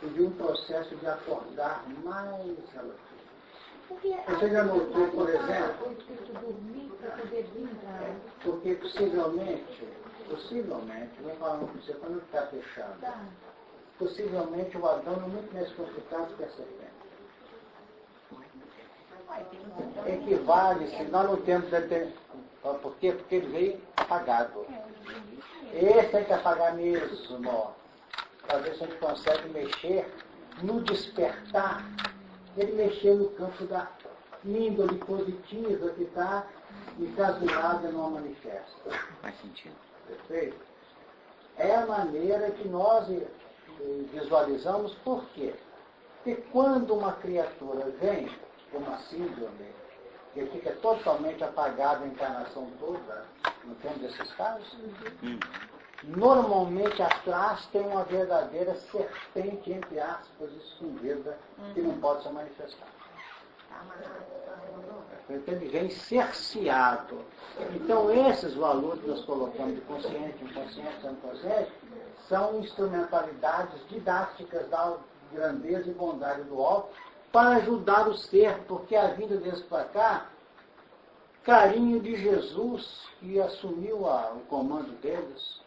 e de um processo de acordar mais relativo. Você já notou, por exemplo, porque possivelmente, vou falar com você, quando está fechado, possivelmente o Adão é muito mais complicado que a serpente. Equivale, se nós não temos por quê? Porque ele veio apagado. Esse tem que apagar mesmo. Para ver se a gente consegue mexer no despertar. Ele mexer no campo da índole positiva que está encasulada e não manifesta. Faz sentido. Perfeito? É a maneira que nós visualizamos. Por quê? Porque quando uma criatura vem com uma síndrome, que fica totalmente apagada a encarnação toda, não temos esses casos? Normalmente atrás tem uma verdadeira serpente, entre aspas, escondida, que não pode ser manifestada. Então ele vem cerceado. Então esses valores que nós colocamos de consciente, inconsciente, inconsciente, são instrumentalidades didáticas da grandeza e bondade do alto para ajudar o ser, porque a vinda deles para cá, carinho de Jesus, que assumiu o comando deles,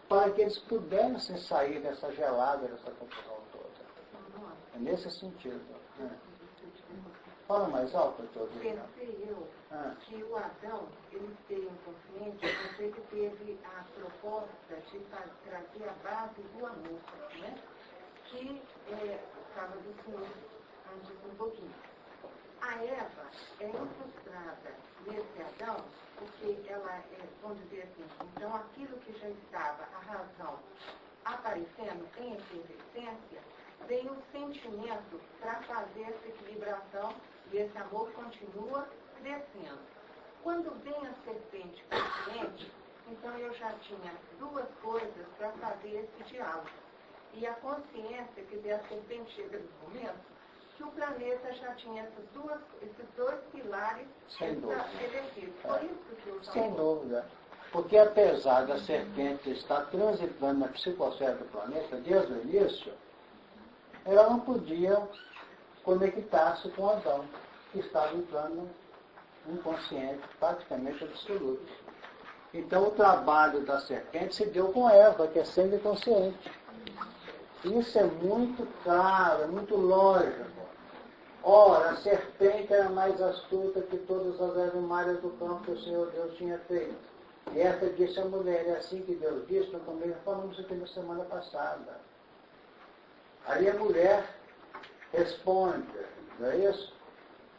para que eles pudessem sair dessa gelada, dessa confusão toda. É nesse sentido. Né? Fala mais alto, doutor. Pensei eu que o Adão, ele tem um consciente, porque ele teve a proposta de trazer a base do amor, né? Que estava do Senhor antes um pouquinho. A Eva é frustrada nesse Adão, porque ela, vamos dizer assim, então aquilo que já estava, a razão, aparecendo em efervescência, vem o sentimento para fazer essa equilibração e esse amor continua crescendo. Quando vem a serpente consciente, então eu já tinha duas coisas para fazer esse diálogo. E a consciência, quer dizer, a serpente chega no momento que o planeta já tinha esses dois pilares estabelecidos. Por isso que eu já sem dúvida. Porque apesar da serpente estar transitando na psicosfera do planeta desde o início, ela não podia conectar-se com Adão, que estava em plano inconsciente, praticamente absoluto. Então o trabalho da serpente se deu com Eva, que é semiconsciente. Isso é muito claro, é muito lógico. Ora, a serpente era mais astuta que todas as animais do campo que o Senhor Deus tinha feito. E essa disse a mulher, é assim que Deus disse, nós também falamos aqui na semana passada. Aí a mulher responde, não é isso?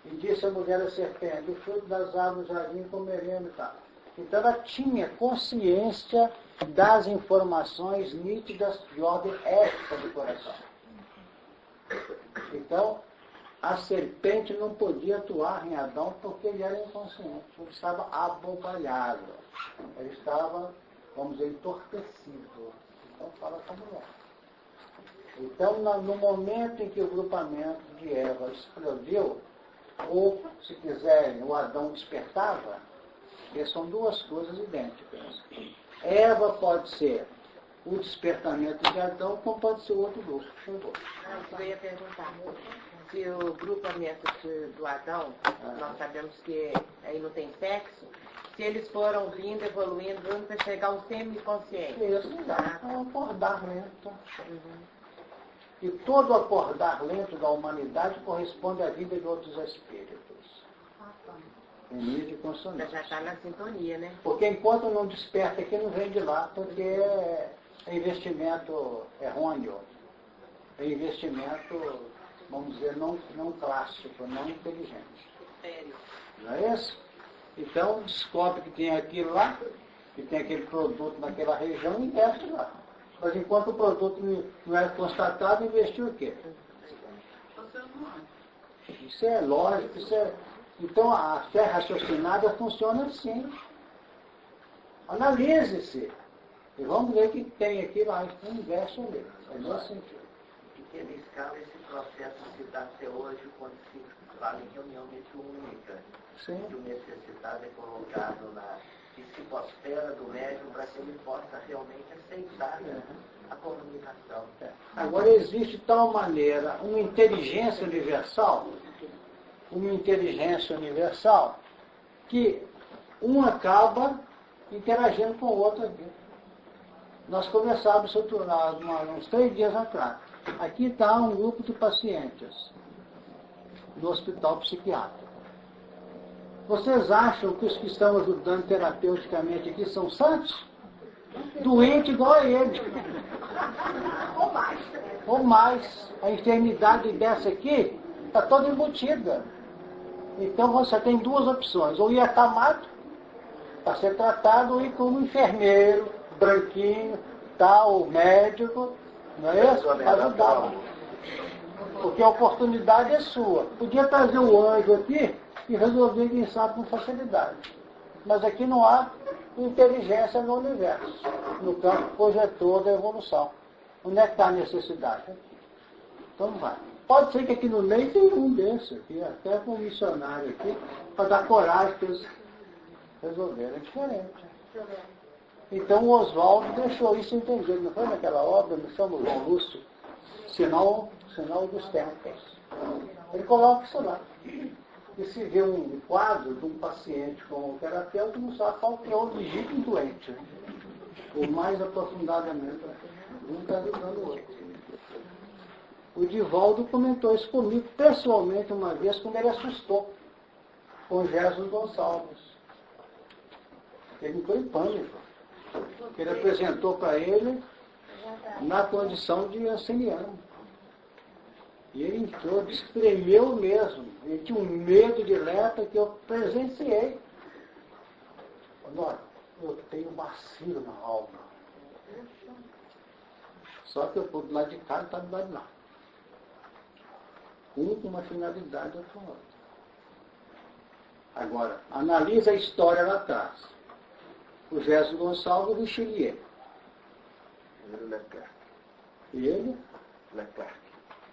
E disse a mulher à serpente, o fruto das árvores do jardim comeremos e tal. Então ela tinha consciência das informações nítidas de ordem ética do coração. Então, a serpente não podia atuar em Adão porque ele era inconsciente, ele estava abobalhado, ele estava, vamos dizer, entorpecido. Então fala com a mulher. Então, no momento em que o grupamento de Eva explodiu, ou, se quiserem, o Adão despertava, porque são duas coisas idênticas. Eva pode ser o despertamento de Adão, como pode ser outro grupo. Eu ia perguntar, se o grupo ameaça do Adão, nós sabemos que aí não tem sexo, se eles foram vindo, evoluindo para chegar ao semiconsciente. Isso, é um acordar lento. E todo acordar lento da humanidade corresponde à vida de outros espíritos. Em nível de consonância. Já está na sintonia, né? Porque enquanto não desperta aqui, não vem de lá, porque é investimento errôneo. É investimento, vamos dizer, não clássico, não inteligente. Não é isso? Então, descobre que tem aquilo lá, que tem aquele produto naquela região e investe lá. Mas enquanto o produto não é constatado, investiu o quê? Isso é lógico, isso é... Então, a fé raciocinada funciona assim. Analise-se. E vamos ver o que tem aqui lá. Então, investe ali. É nesse sentido. Em pequena escala, esse processo se dá até hoje quando se fala em reunião mediúnica. Sim. Que o necessitado é colocado na psicosfera do médium para que ele possa realmente aceitar a comunicação. Agora, existe de tal maneira uma inteligência universal, que um acaba interagindo com o outro aqui. Nós conversávamos uns 3 dias atrás. Aqui está um grupo de pacientes do hospital psiquiátrico. Vocês acham que os que estão ajudando terapeuticamente aqui são santos? Doente igual a ele. Ou mais. A enfermidade dessa aqui está toda embutida. Então você tem 2 opções. Ou ir acamado para ser tratado, ou ir como enfermeiro, branquinho, tal, médico, não é isso? Para ajudar. Porque a oportunidade é sua. Podia trazer o anjo aqui e resolver, quem sabe, com facilidade. Mas aqui não há inteligência no universo, no campo projetor da evolução. Onde é que está a necessidade? Então vai. Pode ser que aqui no meio tenha um desses aqui, até com um missionário aqui, para dar coragem para eles resolverem. É diferente. Então o Oswaldo deixou isso entendido. Não foi naquela obra, me chama João Lúcio, sinal dos tempos. Ele coloca isso lá. E se vê um quadro de um paciente com um terapeuta, não sabe qual que é o legítimo doente. Ou mais aprofundadamente, um está ajudando o outro. O Divaldo comentou isso comigo pessoalmente uma vez, quando ele assustou com Jesus Gonçalves. Ele entrou em pânico. Ele apresentou para ele na condição de anciano. E ele entrou, tremeu mesmo. Ele tinha um medo de lepra que eu presenciei. Olha, eu tenho vacilo na alma. Só que eu estou do lado de cá e está do lado de lá. Um com uma finalidade e outro com outra. Agora, analisa a história lá atrás. O Gerson Gonçalves e o Richelieu. Ele?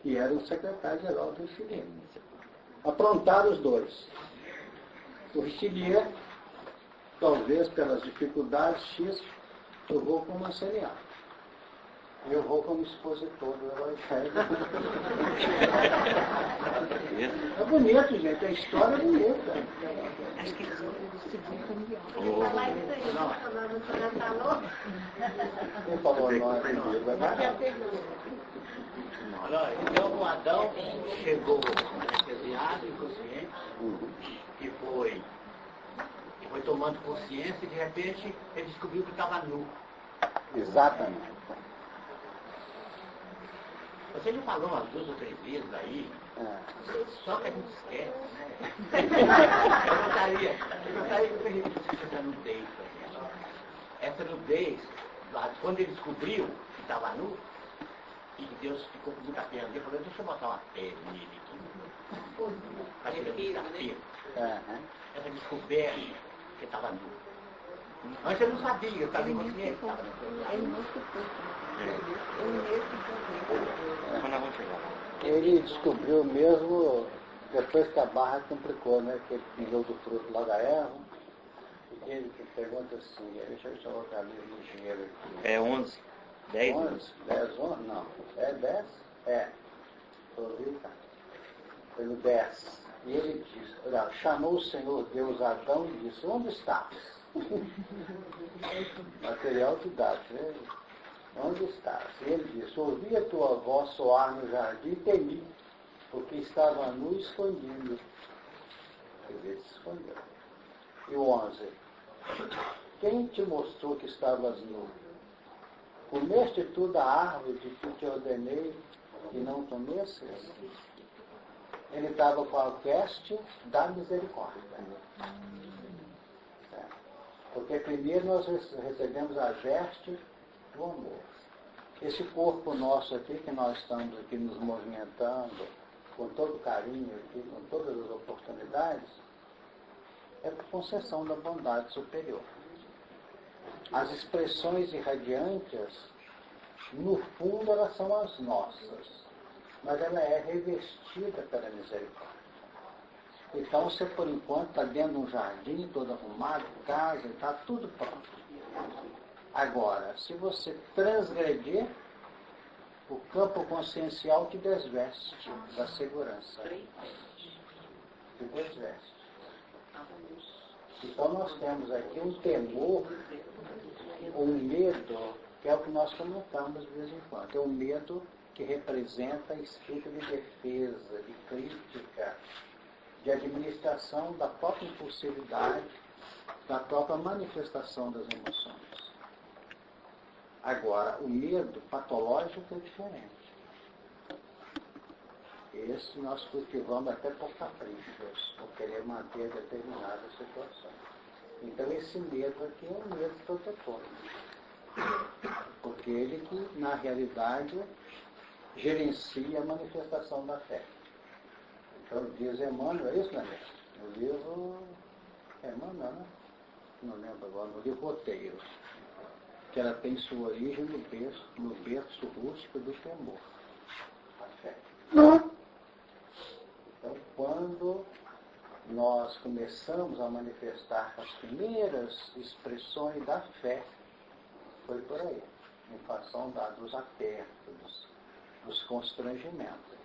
Que era o secretário-geral do Richelieu. Aprontaram os 2. O Richelieu, talvez pelas dificuldades X, eu vou como auxiliar. Eu vou como expositor do Evangelho. É bonito, gente. A história é bonita. Acho que isso Quem falou nós? Então o Adão chegou anestesiado, inconsciente, e foi tomando consciência e de repente ele descobriu que estava nu. Exatamente. Você já falou umas 2 ou 3 vezes aí, só que a gente esquece, né? Eu gostaria que você repetisse essa nudez. Essa nudez, quando ele descobriu que estava nu, e que Deus ficou com muita pena dele, falou, deixa eu botar uma pele nele aqui. Para ele desafio. Essa descoberta que estava nu. Antes eu não sabia, eu estava inconsciente. Ele descobriu mesmo depois que a barra complicou, né? Que ele pingou do fruto lá da erva. E ele pergunta assim, deixa eu colocar ali no dinheiro aqui. É 11. 10, 11, não. É 10? É. Pelo 10. E ele diz, olha, chamou o Senhor Deus Adão e disse, onde estás? Material didático, né? Onde estás? E ele disse, ouvi a tua voz soar no jardim e temi, porque estava nu e escondido. Ele se escondeu. E o 11. Quem te mostrou que estavas nu? Comeste tu da árvore de que te ordenei e não comesses? Ele estava com a veste da misericórdia. Porque primeiro nós recebemos a veste do amor. Esse corpo nosso aqui, que nós estamos aqui nos movimentando, com todo carinho aqui, com todas as oportunidades, é por concessão da bondade superior. As expressões irradiantes, no fundo, elas são as nossas, mas ela é revestida pela misericórdia. Então, você, por enquanto, está dentro de um jardim, todo arrumado, casa, está tudo pronto. Agora, se você transgredir, o campo consciencial te desveste da segurança. Te desveste. Então, nós temos aqui um temor, um medo, que é o que nós comentamos de vez em quando. É um medo que representa espírito de defesa, de crítica, de administração da própria impulsividade, da própria manifestação das emoções. Agora, o medo patológico é diferente. Esse nós cultivamos até por caprichos, por querer manter determinada situação. Então, esse medo aqui é um medo protetor. Porque ele que, na realidade, gerencia a manifestação da fé. Então, diz Emmanuel, é isso, né? No livro Emmanuel, né? Não lembro agora, no livro Roteiro, que ela tem sua origem no berço rústico do temor, a fé. Então, quando nós começamos a manifestar as primeiras expressões da fé, foi por aí, em função dos apertos, dos constrangimentos.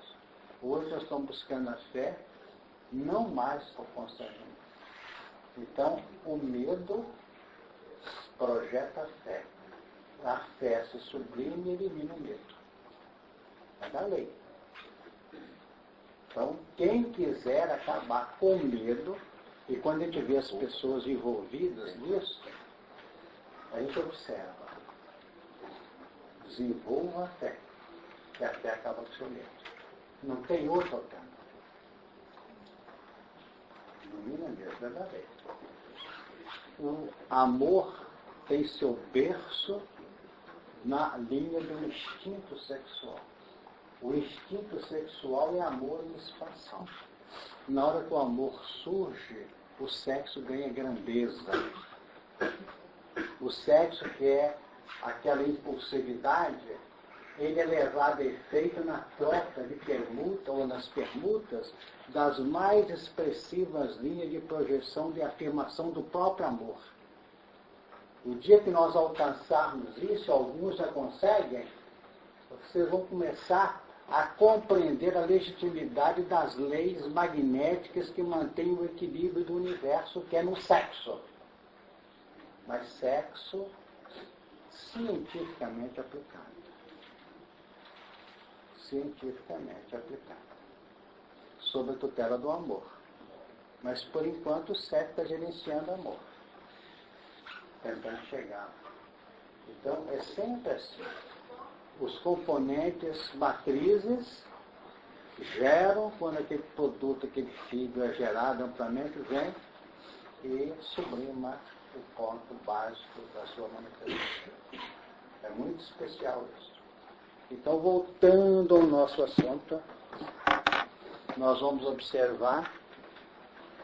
Hoje nós estamos buscando a fé, não mais por constrangimento. Então, o medo projeta a fé. A fé se sublime e elimina o medo. É da lei. Então, quem quiser acabar com o medo, e quando a gente vê as pessoas envolvidas nisso, a gente observa. Desenvolva a fé, que a fé acaba com o seu medo. Não tem outra alternativa. Ilumina mesmo, é da lei. O amor tem seu berço na linha do instinto sexual. O instinto sexual é amor em expansão. Na hora que o amor surge, o sexo ganha grandeza. O sexo, que é aquela impulsividade, ele é levado a efeito na troca de permuta ou nas permutas das mais expressivas linhas de projeção de afirmação do próprio amor. O dia que nós alcançarmos isso, alguns já conseguem, vocês vão começar a compreender a legitimidade das leis magnéticas que mantêm o equilíbrio do universo, que é no sexo. Mas sexo cientificamente aplicado. Cientificamente aplicado. Sob a tutela do amor. Mas, por enquanto, o sexo está gerenciando amor. Tentando chegar. Então, é sempre assim. Os componentes matrizes geram, quando aquele produto, aquele fígado é gerado amplamente, vem e sublima o ponto básico da sua manifestação. É muito especial isso. Então, voltando ao nosso assunto, nós vamos observar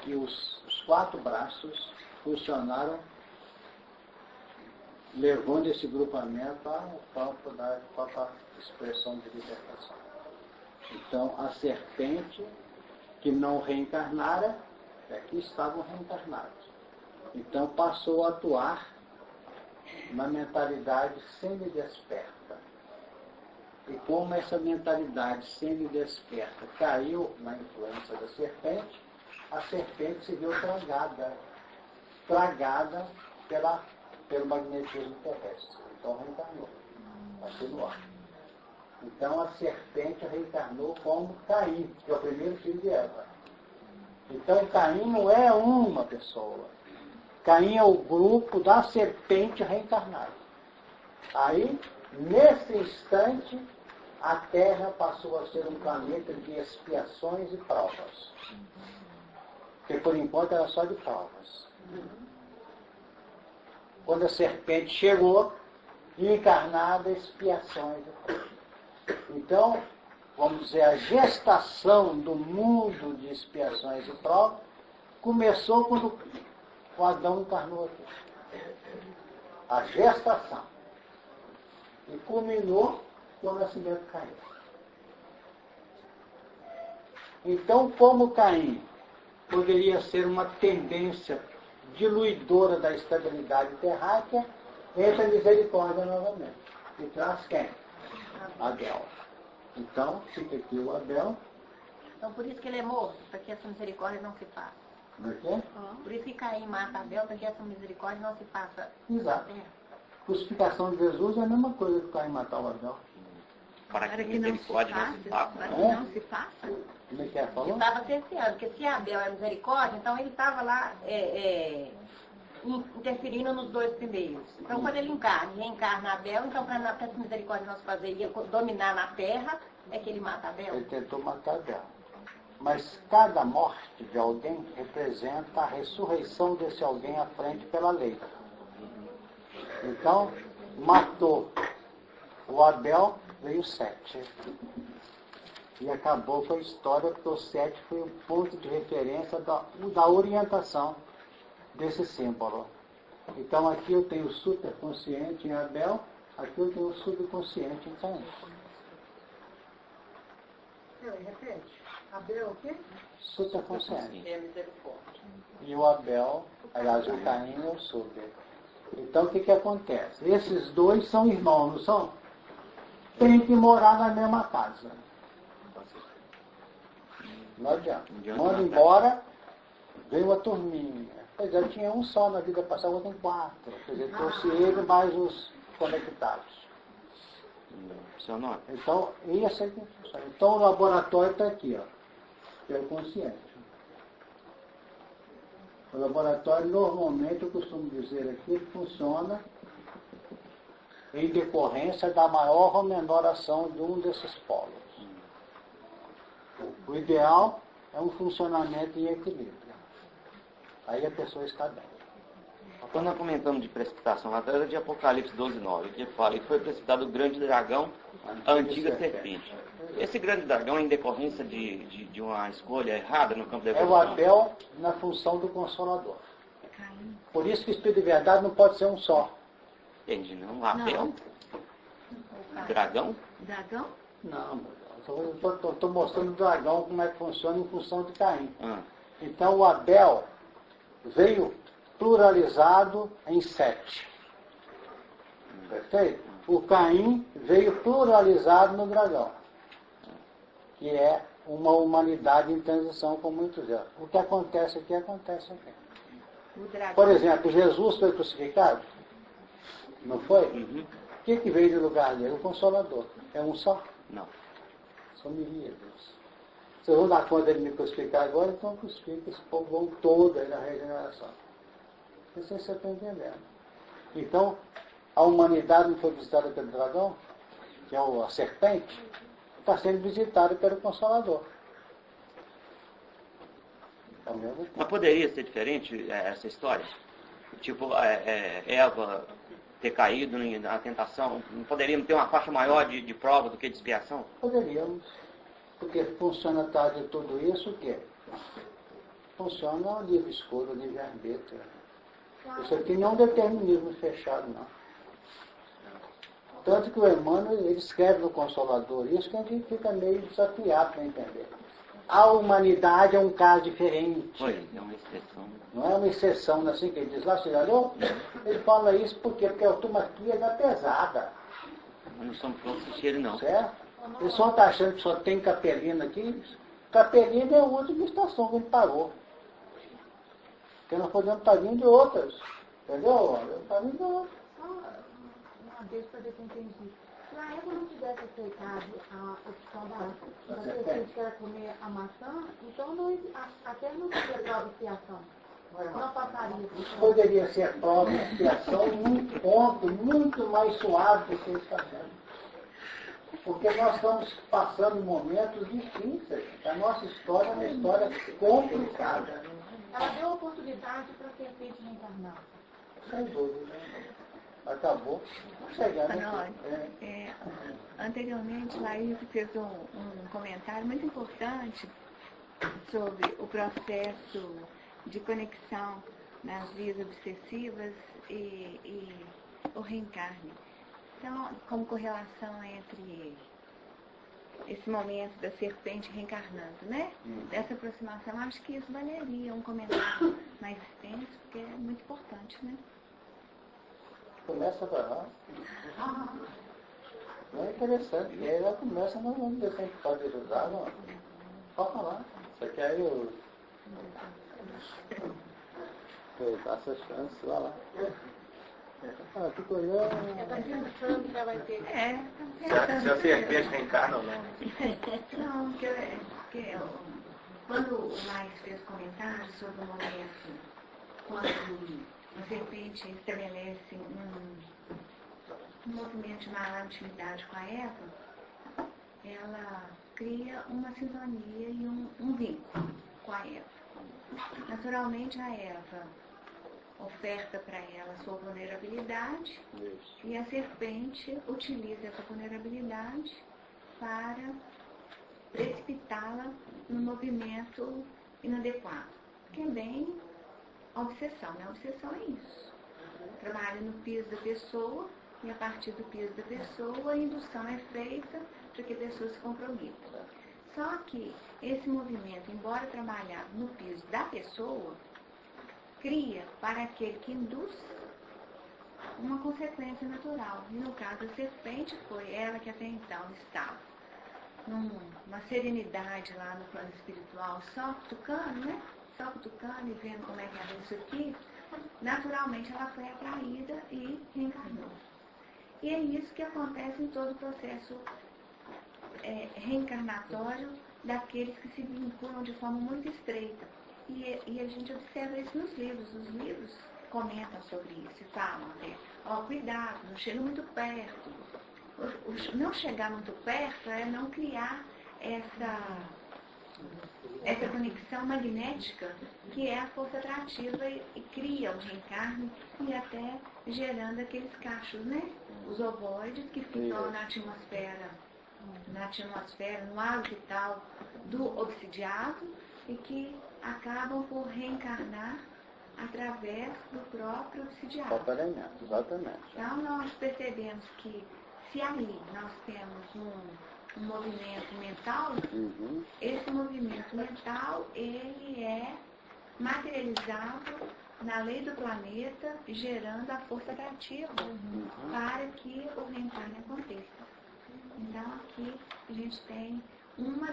que os 4 braços funcionaram levando esse grupamento ao campo da própria expressão de libertação. Então, a serpente que não reencarnara, aqui estavam reencarnados. Então, passou a atuar uma mentalidade semi-desperta. E como essa mentalidade semi-desperta caiu na influência da serpente, a serpente se viu tragada pelo magnetismo terrestre. Então reencarnou, passou no ar. Então a serpente reencarnou como Caim, que é o primeiro filho de Eva. Então Caim não é uma pessoa. Caim é o grupo da serpente reencarnada. Aí, nesse instante, a Terra passou a ser um planeta de expiações e provas. Porque por enquanto era só de provas. Quando a serpente chegou, encarnada, expiações e provas. Então, vamos dizer, a gestação do mundo de expiações e provas começou quando o Adão encarnou aqui. A gestação. E culminou com o nascimento de Caim. Então, como Caim poderia ser uma tendência diluidora da estabilidade terráquea, entra a misericórdia novamente. E traz quem? Abel. Então, fica aqui o Abel. Então, por isso que ele é morto, para que essa misericórdia não se faça. Não é que é? Por isso que Caim mata Abel, para que essa misericórdia não se faça. Exato. A crucificação de Jesus é a mesma coisa que Caim matar o Abel. Para que a misericórdia não se faça. Para que não se faça. Como é que é? Falou? Estava cerceando, porque se Abel é misericórdia, então ele estava lá interferindo nos dois primeiros. Então, quando ele reencarna Abel, então para essa misericórdia não se fazer e dominar na terra, é que ele mata Abel. Ele tentou matar Abel. Mas cada morte de alguém representa a ressurreição desse alguém à frente pela lei. Então, matou o Abel, veio Sete. E acabou com a história, porque o Sete foi o ponto de referência da orientação desse símbolo. Então aqui eu tenho o superconsciente em Abel, aqui eu tenho o subconsciente em Caim. Repete. Abel o quê? Superconsciente. É misericórdia. E o Abel, aliás, o Caim é o super. Então o que acontece? Esses dois são irmãos, não são? Tem que morar na mesma casa. Não adianta. Manda embora, veio a turminha. Pois é, tinha um só na vida passada, outro tem 4. Quer dizer, trouxe ele mais os conectados. Então, isso é que funciona. Então o laboratório está aqui, ó, pelo consciente. O laboratório, normalmente, eu costumo dizer aqui, ele funciona em decorrência da maior ou menor ação de um desses polos. O ideal é um funcionamento em equilíbrio. Aí a pessoa está bem. Quando nós comentamos de precipitação, atrás de Apocalipse 12:9, que fala que foi precipitado o grande dragão, a antiga serpente. Esse grande dragão é em decorrência de uma escolha errada no campo da evolução? É o Abel na função do Consolador. Por isso que o Espírito de Verdade não pode ser um só. Entendi, não. Abel? Dragão? Dragão? Não, estou mostrando o dragão como é que funciona em função de Caim. Então o Abel veio pluralizado em 7. Perfeito? O Caim veio pluralizado no dragão, que é uma humanidade em transição com muitos erros. O que acontece aqui, acontece aqui. Por exemplo, Jesus foi crucificado? Não foi? O que veio de lugar dele? O Consolador. É um só? Não. São miríades. Vocês vão dar conta de me crucificar agora, então crucifica esse povo todo aí na regeneração. Não sei se você está entendendo. Então, a humanidade não foi visitada pelo dragão, que é a serpente, está sendo visitada pelo Consolador. Mas poderia ser diferente essa história? Tipo, Eva ter caído na tentação, não poderíamos ter uma faixa maior de prova do que de expiação? Poderíamos, porque funciona atrás de tudo isso o quê? Funciona o livre escolha, o livre-arbítrio. Isso aqui não é um determinismo fechado, não. Tanto que o Emmanuel, ele escreve no Consolador isso que a gente fica meio desafiado para entender. a humanidade é um caso diferente. Pois, é uma exceção. Não é uma exceção, não é assim que ele diz lá, você já leu? Ele fala isso por quê? Porque a automaquia é pesada. Mas não somos todos cheiros, não. Certo? O pessoal está achando que só tem Capelina aqui. Capelina é a última estação que a gente parou. Porque nós podemos estar vindo de outras. Entendeu? Está vindo de outras. Deixa eu ver se eu entendi. Se a Eva não tivesse aceitado a opção da serpente que era comer a maçã, então não, a terra não teria prova de expiação. Não passaria. Isso poderia ser prova de expiação num ponto muito mais suave do que está sendo. Porque nós estamos passando momentos difíceis. A nossa história é uma história complicada. Ela deu oportunidade para a serpente reencarnar. Sem dúvida. Acabou. Chegando. Anteriormente, Laís fez um comentário muito importante sobre o processo de conexão nas vias obsessivas e o reencarne. Então, como correlação entre esse momento da serpente reencarnando, né? Dessa aproximação, acho que isso valeria um comentário mais extenso, porque é muito importante, né? Começa para nós. Não é interessante. E aí ela começa, nós vamos ver sempre pode ajudar, não. Pode falar. Você quer eu dar essa chance, vai lá. Fico olhando. Está pensando que ela vai ter. Se a serpente reencarna ou não. Não, porque quando o Mais fez comentário sobre o momento, quando a serpente estabelece um movimento de maior intimidade com a Eva, ela cria uma sintonia e um vínculo com a Eva. Naturalmente, a Eva oferta para ela a sua vulnerabilidade. Isso. E a serpente utiliza essa vulnerabilidade para precipitá-la no movimento inadequado. Que é bem a obsessão, né? A obsessão é isso. Trabalha no piso da pessoa e a partir do piso da pessoa a indução é feita para que a pessoa se comprometa. Só que esse movimento, embora trabalhado no piso da pessoa, cria para aquele que induz uma consequência natural. E no caso da serpente foi ela que até então estava numa serenidade lá no plano espiritual, só cutucando, né? Só cutucando e vendo como é que é isso aqui. Naturalmente ela foi atraída e reencarnou. E é isso que acontece em todo o processo reencarnatório daqueles que se vinculam de forma muito estreita. E a gente observa isso nos livros. Os livros comentam sobre isso e falam cuidado, não chega muito perto. Não chegar muito perto é não criar essa conexão magnética que é a força atrativa e cria o reencarne e até gerando aqueles cachos, né? Os ovoides que ficam na atmosfera, no ar vital do obsidiado e que acabam por reencarnar através do próprio obsidiado. Exatamente. Então nós percebemos que se ali nós temos um movimento mental, esse movimento mental ele é materializado na lei do planeta, gerando a força atrativa para que o reencarne aconteça. Então aqui a gente tem uma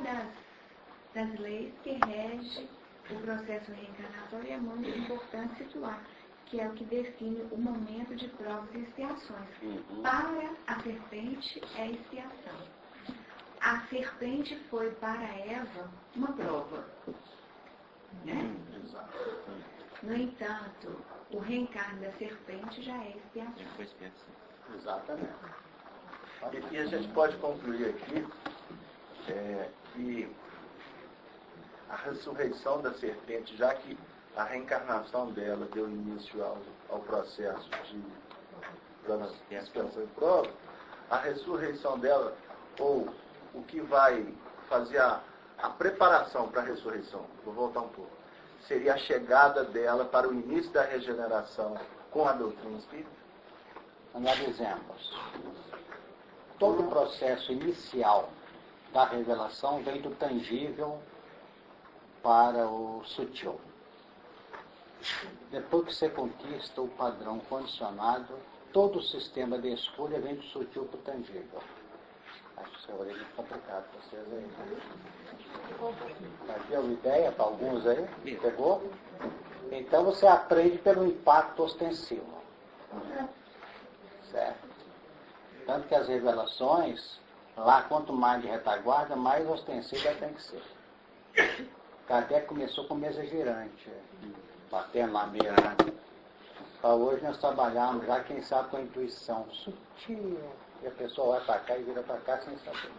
das leis que rege o processo reencarnatório, é muito importante situar, que é o que define o momento de provas e expiações. Para a serpente é expiação. A serpente foi para Eva uma prova. Né? No entanto, o reencarne da serpente já é expiação. Exatamente. E a gente pode concluir aqui que a ressurreição da serpente, já que a reencarnação dela deu início ao processo de expiação e prova, a ressurreição dela, ou o que vai fazer a preparação para a ressurreição, vou voltar um pouco, seria a chegada dela para o início da regeneração com a doutrina espírita? Analisemos. Todo o processo inicial da revelação vem do tangível para o sutil. Depois que você conquista o padrão condicionado, todo o sistema de escolha vem do sutil para o tangível. Acho que isso é muito complicado para vocês aí. Deu ideia para alguns aí? Pegou? Então você aprende pelo impacto ostensivo. Certo? Tanto que as revelações, lá quanto mais de retaguarda, mais ostensiva tem que ser. Kardec começou com mesa girante, batendo lá mirando. Para hoje nós trabalhamos já, quem sabe, com a intuição sutil. E a pessoa vai para cá e vira para cá sem saber.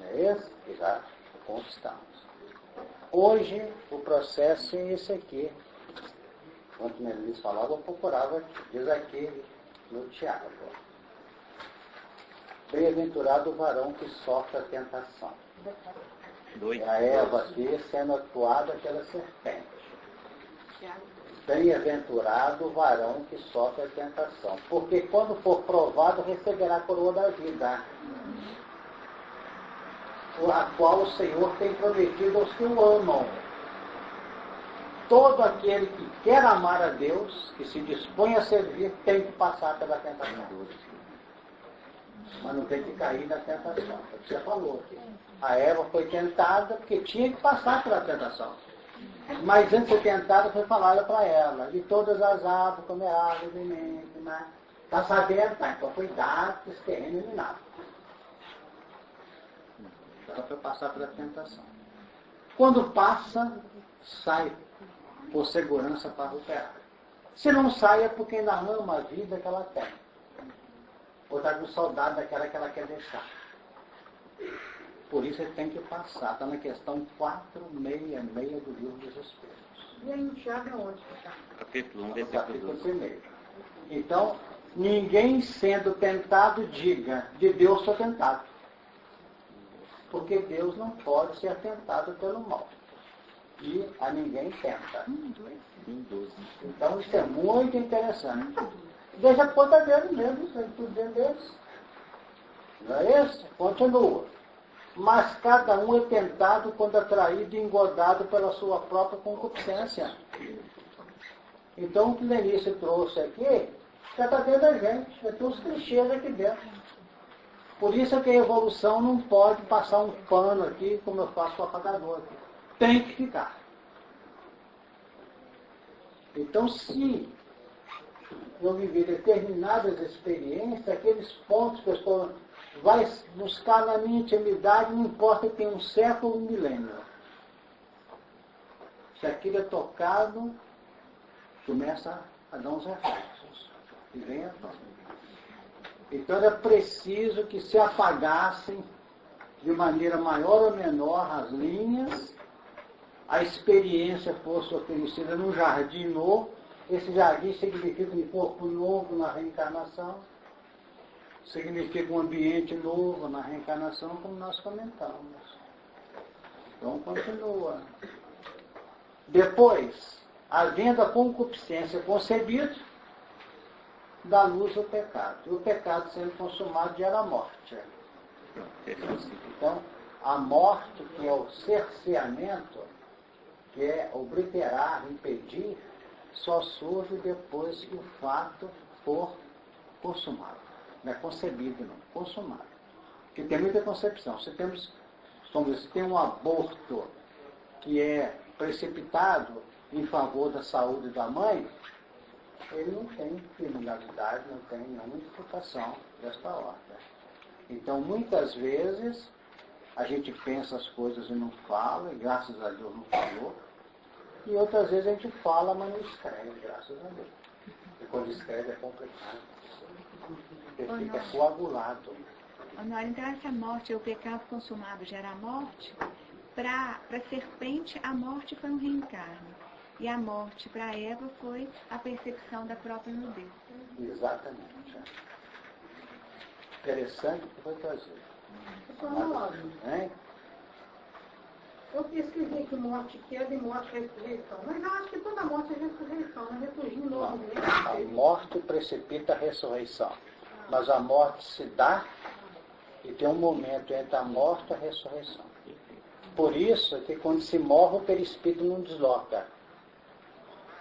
Não é isso? E já conquistamos. Hoje o processo é esse aqui. Quando o Melis falava, eu procurava aqui. Diz aqui no Tiago. Bem-aventurado o varão que sofre a tentação. É a Eva aqui sendo atuada pela serpente. Bem-aventurado o varão que sofre a tentação, porque quando for provado receberá a coroa da vida, a qual o Senhor tem prometido aos que o amam. Todo aquele que quer amar a Deus, que se dispõe a servir, tem que passar pela tentação. Mas não tem que cair na tentação. É o que você falou aqui. A Eva foi tentada porque tinha que passar pela tentação. Mas antes de ser tentada, foi falado para ela, de todas as árvores, comer árvore, mas está sabendo, tá? Então cuidado, que esse terreno é minado. Ela foi passar pela tentação. Quando passa, sai por segurança para operar. Se não sai, é porque ainda ama a vida que ela tem. Ou está com saudade daquela que ela quer deixar. Por isso ele tem que passar. Está na questão 466 do livro dos Espíritos. E aí o Tiago é onde que está? Capítulo 1, Capítulo 1. Então, ninguém sendo tentado diga, de Deus sou tentado. Porque Deus não pode ser tentado pelo mal. E a ninguém tenta. Então isso é muito interessante. Deixa a conta dele mesmo, tudo dentro deles. Não é isso? Continua. Mas cada um é tentado quando atraído e engodado pela sua própria concupiscência. Então o que Lenício trouxe aqui, já está dentro da gente. É todos os clichês aqui dentro. Por isso é que a evolução não pode passar um pano aqui, como eu faço com o apagador aqui. Tem que ficar. Então, se eu viver determinadas experiências, aqueles pontos que eu estou vai buscar na minha intimidade, não importa que tenha um século ou um milênio. Se aquilo é tocado, começa a dar uns reflexos. E vem a tona. Então era preciso que se apagassem de maneira maior ou menor as linhas, a experiência fosse oferecida num jardim novo. Esse jardim significa um corpo novo na reencarnação, significa um ambiente novo na reencarnação, como nós comentamos. Então continua. Depois, havendo a concupiscência concebida, dá luz ao pecado. E o pecado sendo consumado gera a morte. Então, a morte, que é o cerceamento, que é obliterar, impedir, só surge depois que o fato for consumado. Não é concebido, não. Consumado. Porque tem muita concepção. Se tem um aborto que é precipitado em favor da saúde da mãe, ele não tem criminalidade, não tem nenhuma imputação desta ordem. Então, muitas vezes, a gente pensa as coisas e não fala, e graças a Deus não falou. E outras vezes a gente fala, mas não escreve, graças a Deus. E quando escreve é complicado. Porque fica coagulado. Honório, então essa morte, o pecado consumado gera a morte. Para a serpente, a morte foi um reencarne. E a morte para Eva foi a percepção da própria nudez. Exatamente. Interessante que foi trazer. Hein? Eu pesquisei que morte queda e morte ressurreição. Mas eu acho que toda morte é ressurreição, não é ressurgir novo mesmo. A morte precipita a ressurreição. Mas a morte se dá e tem um momento entre a morte e a ressurreição. Por isso que quando se morre, o perispírito não desloca.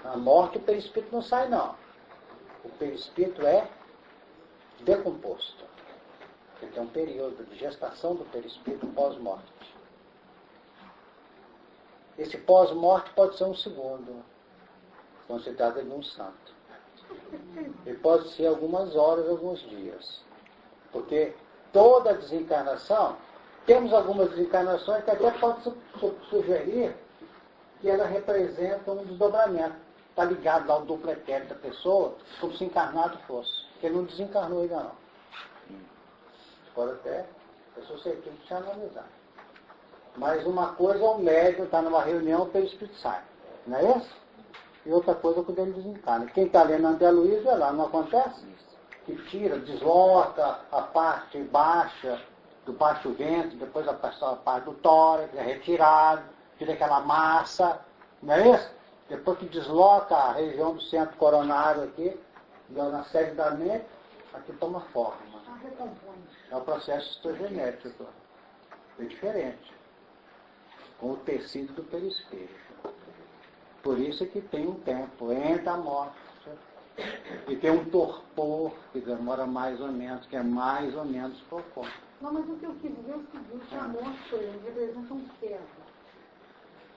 Na morte, o perispírito não sai, não. O perispírito é decomposto. Ele tem um período de gestação do perispírito pós-morte. Esse pós-morte pode ser um segundo, quando se trata de um santo. E pode ser algumas horas, alguns dias. Porque toda desencarnação, temos algumas desencarnações que até pode sugerir que ela representa um desdobramento. Está ligado ao duplo etéreo da pessoa, como se encarnado fosse. Porque ele não desencarnou ainda não. Pode até ser suscetível de se analisar. Mas uma coisa é o médium está numa reunião pelo espírito sai. Não é isso? E outra coisa é quando ele desencarna. Quem está lendo André Luiz, vai lá, não acontece? Que tira, desloca a parte baixa do baixo ventre, depois a parte do tórax, é retirado, tira aquela massa, não é isso? Depois que desloca a região do centro coronário aqui, na sede da mente, aqui toma forma. É o processo histogenético. É diferente. Com o tecido do perispírito. Por isso é que tem um tempo entre a morte e tem um torpor que demora mais ou menos, que é mais ou menos profundo. Não, mas o que eu quis dizer é o seguinte, a morte, por exemplo, representa um queda.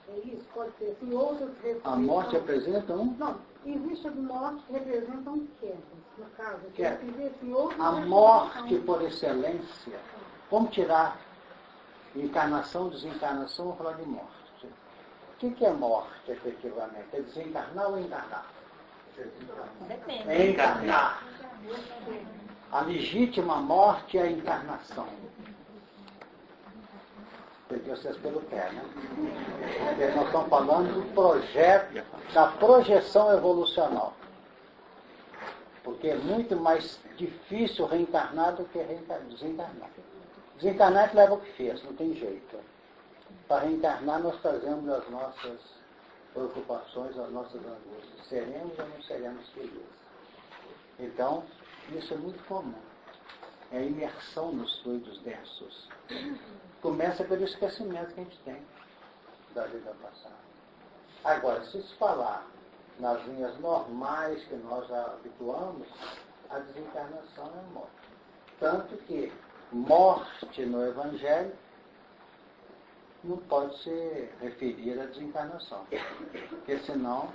É isso? Pode ser assim, outras representam... A morte representa um? Não, existe as mortes que representam quedas, no caso. Queda. Dizer, assim, outras A representam... morte por excelência, vamos tirar encarnação, desencarnação, vamos falar de morte. O que é morte, efetivamente? É desencarnar ou encarnar? Depende. É encarnar. A legítima morte é a encarnação. Porque vocês pelo pé, né? Porque nós estamos falando do projeto, da projeção evolucional. Porque é muito mais difícil reencarnar do que desencarnar. Desencarnar é que leva o que fez, não tem jeito. Para reencarnar nós trazemos as nossas preocupações, as nossas angústias. Seremos ou não seremos felizes. Então, isso é muito comum. É a imersão nos fluidos densos. Começa pelo esquecimento que a gente tem da vida passada. Agora, se se falar nas linhas normais que nós já habituamos, a desencarnação é a morte. Tanto que morte no Evangelho não pode se referir à desencarnação. Porque senão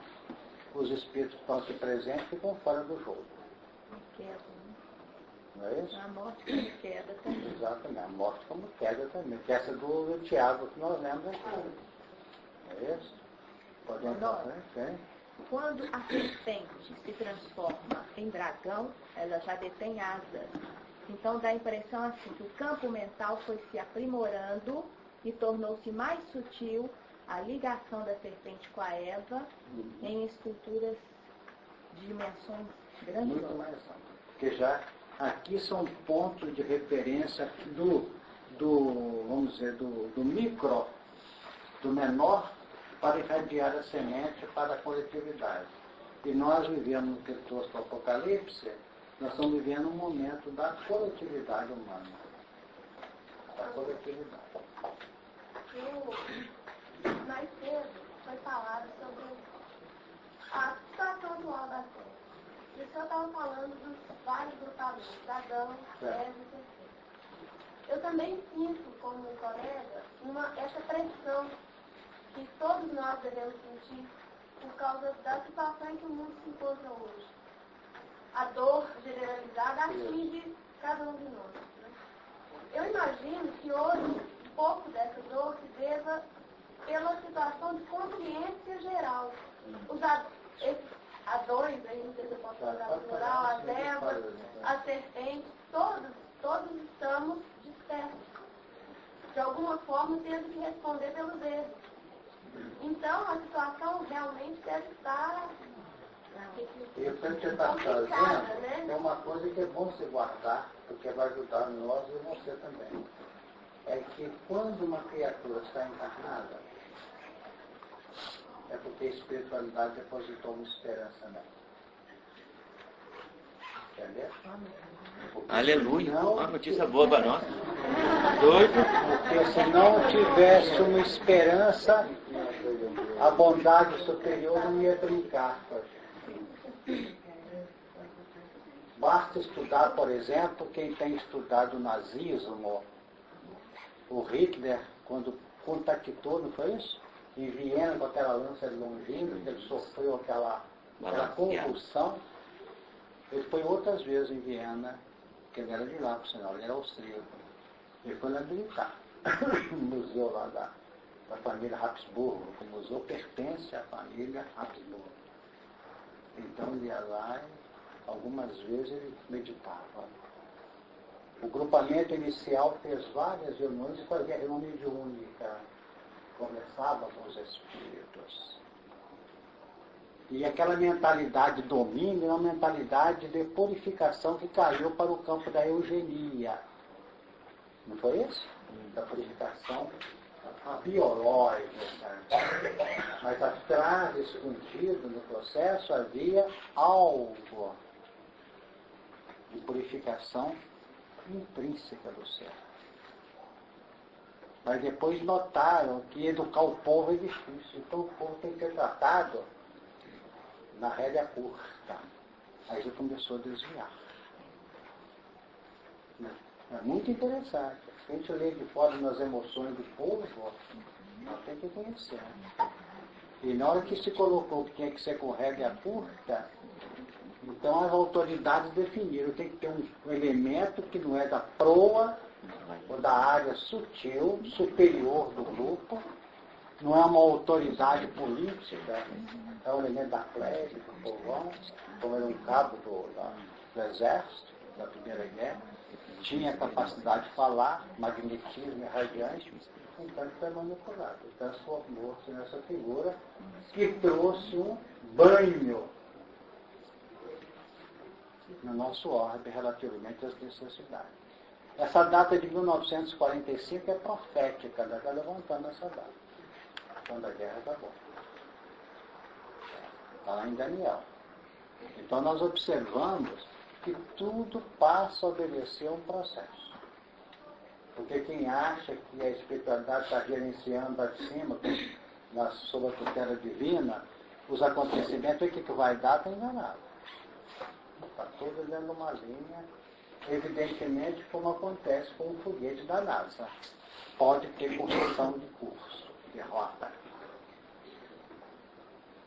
os espíritos que estão aqui presentes ficam fora do jogo. Não é isso? A morte como queda também. Exatamente, a morte como queda também. Que essa do Tiago que nós lemos aqui. Não é isso? Pode entrar, né? Quando a serpente se transforma em dragão, ela já detém asas. Então dá a impressão assim que o campo mental foi se aprimorando e tornou-se mais sutil a ligação da serpente com a Eva em estruturas de dimensões Muito grandiosas. mais amplo. Porque já aqui são pontos de referência vamos dizer, do micro, do menor, para irradiar a semente para a coletividade. E nós vivemos no que ele trouxe para o Apocalipse, nós estamos vivendo um momento da coletividade humana. Da coletividade. Mais cedo foi falado sobre a situação atual da Terra. E o senhor estava falando dos vários grupamentos, Adão, Eva e etc. Eu também sinto, como colega, essa pressão que todos nós devemos sentir por causa da situação em que o mundo se encontra hoje. A dor generalizada atinge cada um de nós. Né? Eu imagino que hoje um pouco dessa dor se deva pela situação de consciência geral. Esses adões, aí não sei se eu posso falar no plural, as ervas, as serpentes, todos estamos dispersos. De alguma forma tendo que responder pelos erros. Então a situação realmente deve estar E o que você está fazendo é uma coisa que é bom se guardar, porque vai ajudar nós e você também. É que quando uma criatura está encarnada, é porque a espiritualidade depositou uma esperança nela. Entendeu? Aleluia. Não, uma notícia boa para nós. Doido. porque se não tivesse uma esperança, a bondade superior não ia brincar com a gente. Basta estudar, por exemplo, quem tem estudado o nazismo, o Hitler, quando contactou, não foi isso? Em Viena, com aquela lança longínqua, que ele sofreu aquela convulsão. Ele foi outras vezes em Viena, porque ele era de lá, por sinal, ele era austríaco. Ele foi lá militar, no museu lá da família Habsburgo. O museu pertence à família Habsburgo. Então ele ia lá e algumas vezes ele meditava. O grupamento inicial fez várias reuniões e fazia reunião mediúnica. Conversava com os espíritos. E aquela mentalidade de domínio é uma mentalidade de purificação que caiu para o campo da eugenia. Não foi isso? Da purificação biológica. Mas atrás, escondido no processo, havia algo de purificação intrínseca do ser. Mas depois notaram que educar o povo é difícil. Então o povo tem que ser tratado na rédea curta. Aí já começou a desviar. É muito interessante. Se a gente lê de fora nas emoções do povo, nós temos que conhecer. E na hora que se colocou que tinha que ser com rédea curta, então as autoridades definiram, tem que ter um elemento que não é da proa ou da área sutil, superior do grupo, não é uma autoridade política, é um elemento da plebe, do povão, como era um cabo do exército, da Primeira Guerra, tinha capacidade de falar, magnetismo radiante, então ele foi manipulado, transformou-se nessa figura que trouxe um banho no nosso orbe relativamente às necessidades. Essa data de 1945 é profética, ela está levantando essa data, quando a guerra acabou. Está lá em Daniel. Então nós observamos que tudo passa a obedecer um processo. Porque quem acha que a espiritualidade está gerenciando lá de cima, sob a tutela divina, os acontecimentos, o que vai dar, está enganado. Está tudo dentro de uma linha, evidentemente como acontece com o foguete da NASA. Pode ter correção de curso, de rota.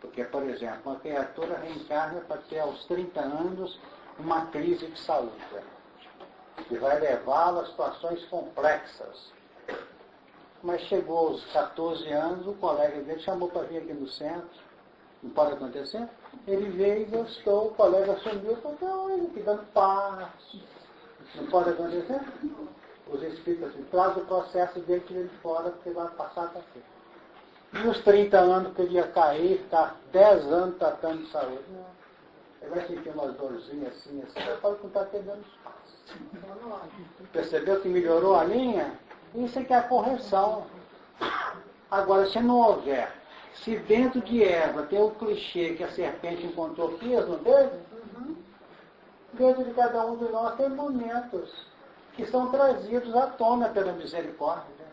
Porque, por exemplo, uma criatura reencarna para ter aos 30 anos uma crise de saúde, que vai levá-la a situações complexas. Mas chegou aos 14 anos, o colega dele chamou para vir aqui no centro. Não pode acontecer? Ele veio e gostou, o colega sumiu, falou, ele que dando paz. Não pode acontecer? Os espíritos assim, traz o processo dele que ele fora, porque vai passar para aqui. E os 30 anos que ele ia cair, ficar 10 anos tratando de saúde. Não. Ele vai sentir umas dorzinhas assim, ele pode contar até dando espaço. Percebeu que melhorou a linha? Isso é que é a correção. Agora, se não houver, se dentro de Eva tem o clichê que a serpente encontrou fias no dedo, dentro de cada um de nós tem momentos que são trazidos à tona pela misericórdia.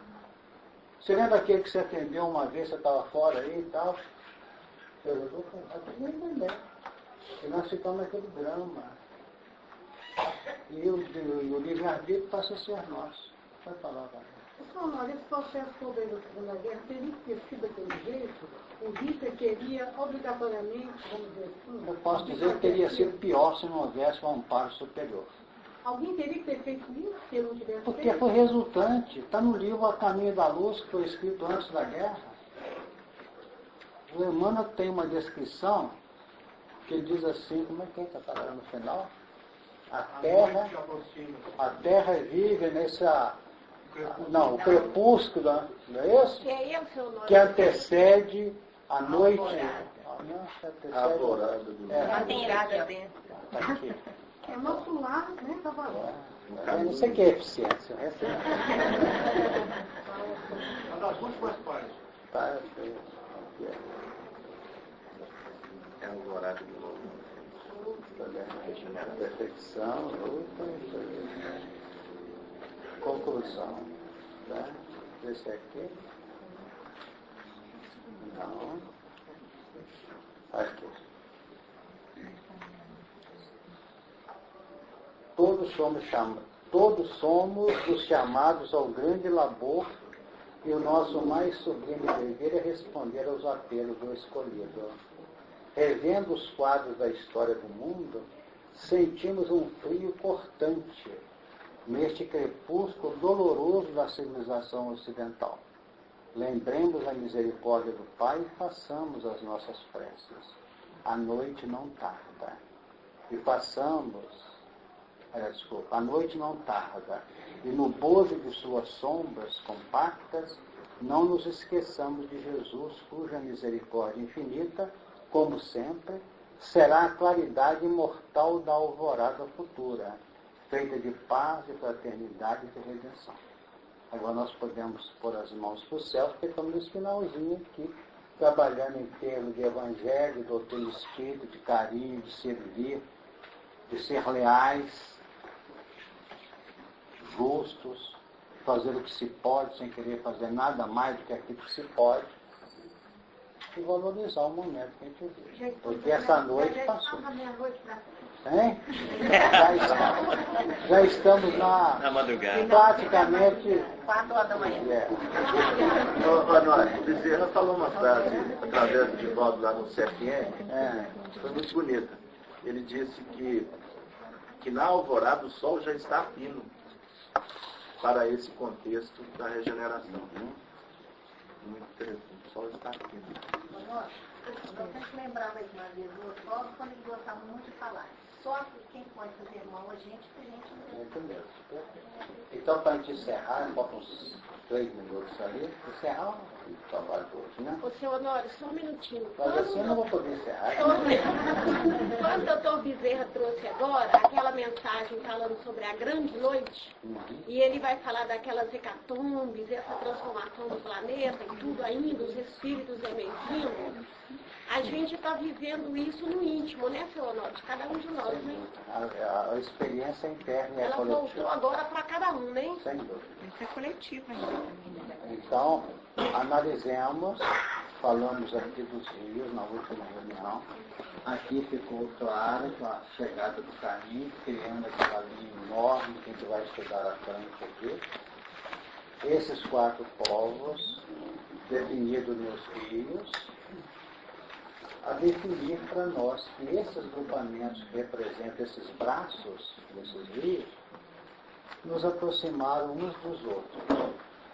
Você lembra aquele que você atendeu uma vez, você estava fora aí e tal? Eu não entender. E nós ficamos naquele drama. E o livre-arbítrio passa a ser nosso. Vai falar, vai. Pessoal, esse processo todo aí da Segunda Guerra teria que ter sido daquele jeito? O Hitler queria obrigatoriamente, vamos dizer assim... Eu posso dizer que teria sido pior se não houvesse um amparo superior. Alguém teria que ter feito isso se ele não tivesse Porque feito? foi resultante. Está no livro A Caminho da Luz, que foi escrito antes da guerra. O Emmanuel tem uma descrição que ele diz assim, como é que está falando no final? A Terra vive nessa... Não, o crepúsculo, não é isso? Que é o seu nome? Que antecede a noite... Alvorada do Já tem irada dentro. Tá aqui. É nosso lar, né? Está valendo. Eu não sei o que é eficiência. Uma das últimas páginas. Tá, eu sei. É Alvorada do Novo. regeneração. Perfeição, conclusão. Tá? Esse aqui? Não. Aqui. Todos somos os chamados ao grande labor, e o nosso mais sublime dever é responder aos apelos do escolhido. Revendo os quadros da história do mundo, sentimos um frio cortante neste crepúsculo doloroso da civilização ocidental. Lembremos a misericórdia do Pai e façamos as nossas preces. A noite não tarda. E a noite não tarda. E no bojo de suas sombras compactas, não nos esqueçamos de Jesus, cuja misericórdia infinita, como sempre, será a claridade imortal da alvorada futura, feita de paz, de fraternidade e de redenção. Agora nós podemos pôr as mãos para o céu, porque estamos nesse finalzinho aqui, trabalhando em termos de evangelho, doutrina espírita, de carinho, de servir, de ser leais, justos, fazer o que se pode, sem querer fazer nada mais do que aquilo que se pode, e valorizar o momento que a gente vive. Porque essa noite passou. Hein? Já estamos na madrugada. Praticamente 4 horas da manhã. Nós, Bezerra falou uma frase através do Divaldo lá no CFN, foi muito bonita. Ele disse que na alvorada o sol já está fino para esse contexto da regeneração. Muito interessante, o sol está fino. Eu sempre lembrava de uma vez o Oswaldo, quando ele gostava muito de falar. Só que quem pode fazer mal a gente não tem. muito mesmo. Então, para a gente encerrar, faltam uns 3 minutos ali, encerrar o trabalho de hoje, né? Ô, seu Honório, só um minutinho. Mas assim eu não vou poder encerrar. Quando o doutor Bezerra trouxe agora aquela mensagem falando sobre a grande noite, e ele vai falar daquelas hecatombes, essa transformação do planeta e tudo ainda, os espíritos emergindo, a gente está vivendo isso no íntimo, né, seu Honório? De cada um de nós, né? A experiência interna é Ela coletiva. voltou agora para cada um, né? Sem dúvida. Isso é coletivo ainda também, né? Então, analisemos, falamos aqui dos rios na última reunião. Aqui ficou claro com a chegada do caminho, criando aquela linha enorme que a gente vai estudar à frente aqui. Esses 4 povos, definidos nos rios, a definir para nós que esses grupamentos que representam esses braços desses rios nos aproximaram uns dos outros.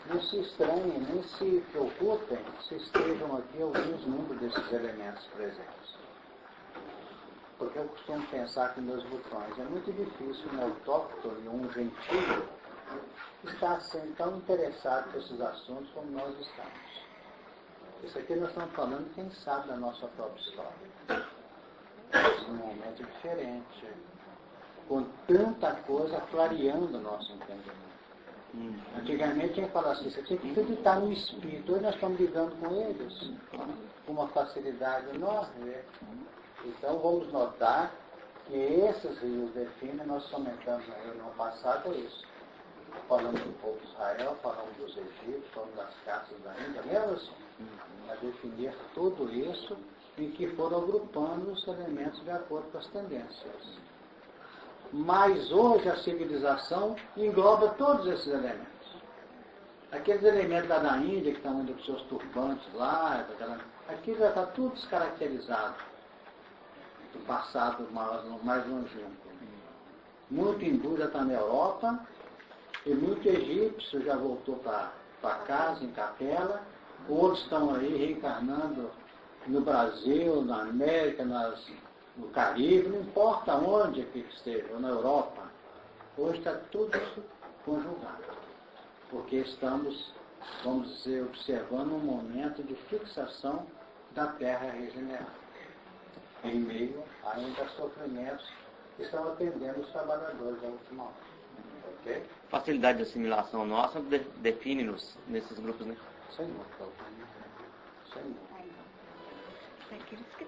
Não se estranhem, nem se preocupem se estejam aqui alguns números desses elementos presentes. Porque eu costumo pensar que meus botões é muito difícil um autóctone, um gentio, estar assim, tão interessado nesses assuntos como nós estamos. Isso aqui nós estamos falando, quem sabe, da nossa própria história. Esse momento é diferente, com tanta coisa clareando o nosso entendimento. Antigamente tinha que falar assim, você tinha que acreditar no Espírito. Hoje nós estamos lidando com eles com uma facilidade enorme. Então vamos notar que esses rios definem, nós comentamos na reunião passada isso. Falamos do povo de Israel, falamos dos egípcios, falamos das caças da Índia, lembra assim? A definir tudo isso em que foram agrupando os elementos de acordo com as tendências. Mas hoje a civilização engloba todos esses elementos. Aqueles elementos lá da Índia, que estão indo com seus turbantes lá, aqui já está tudo descaracterizado do passado mais longínquo. Muito hindu já está na Europa, e muito egípcio já voltou para casa, em capela, outros estão aí reencarnando no Brasil, na América, no Caribe, não importa onde que esteja, ou na Europa. Hoje está tudo isso conjugado, porque estamos, vamos dizer, observando um momento de fixação da Terra regenerada, em meio ainda a sofrimentos que estão atendendo os trabalhadores da última hora. Okay? Facilidade de assimilação nossa define-nos nesses grupos, né? Sem dúvida. Sem dúvida. É aqueles que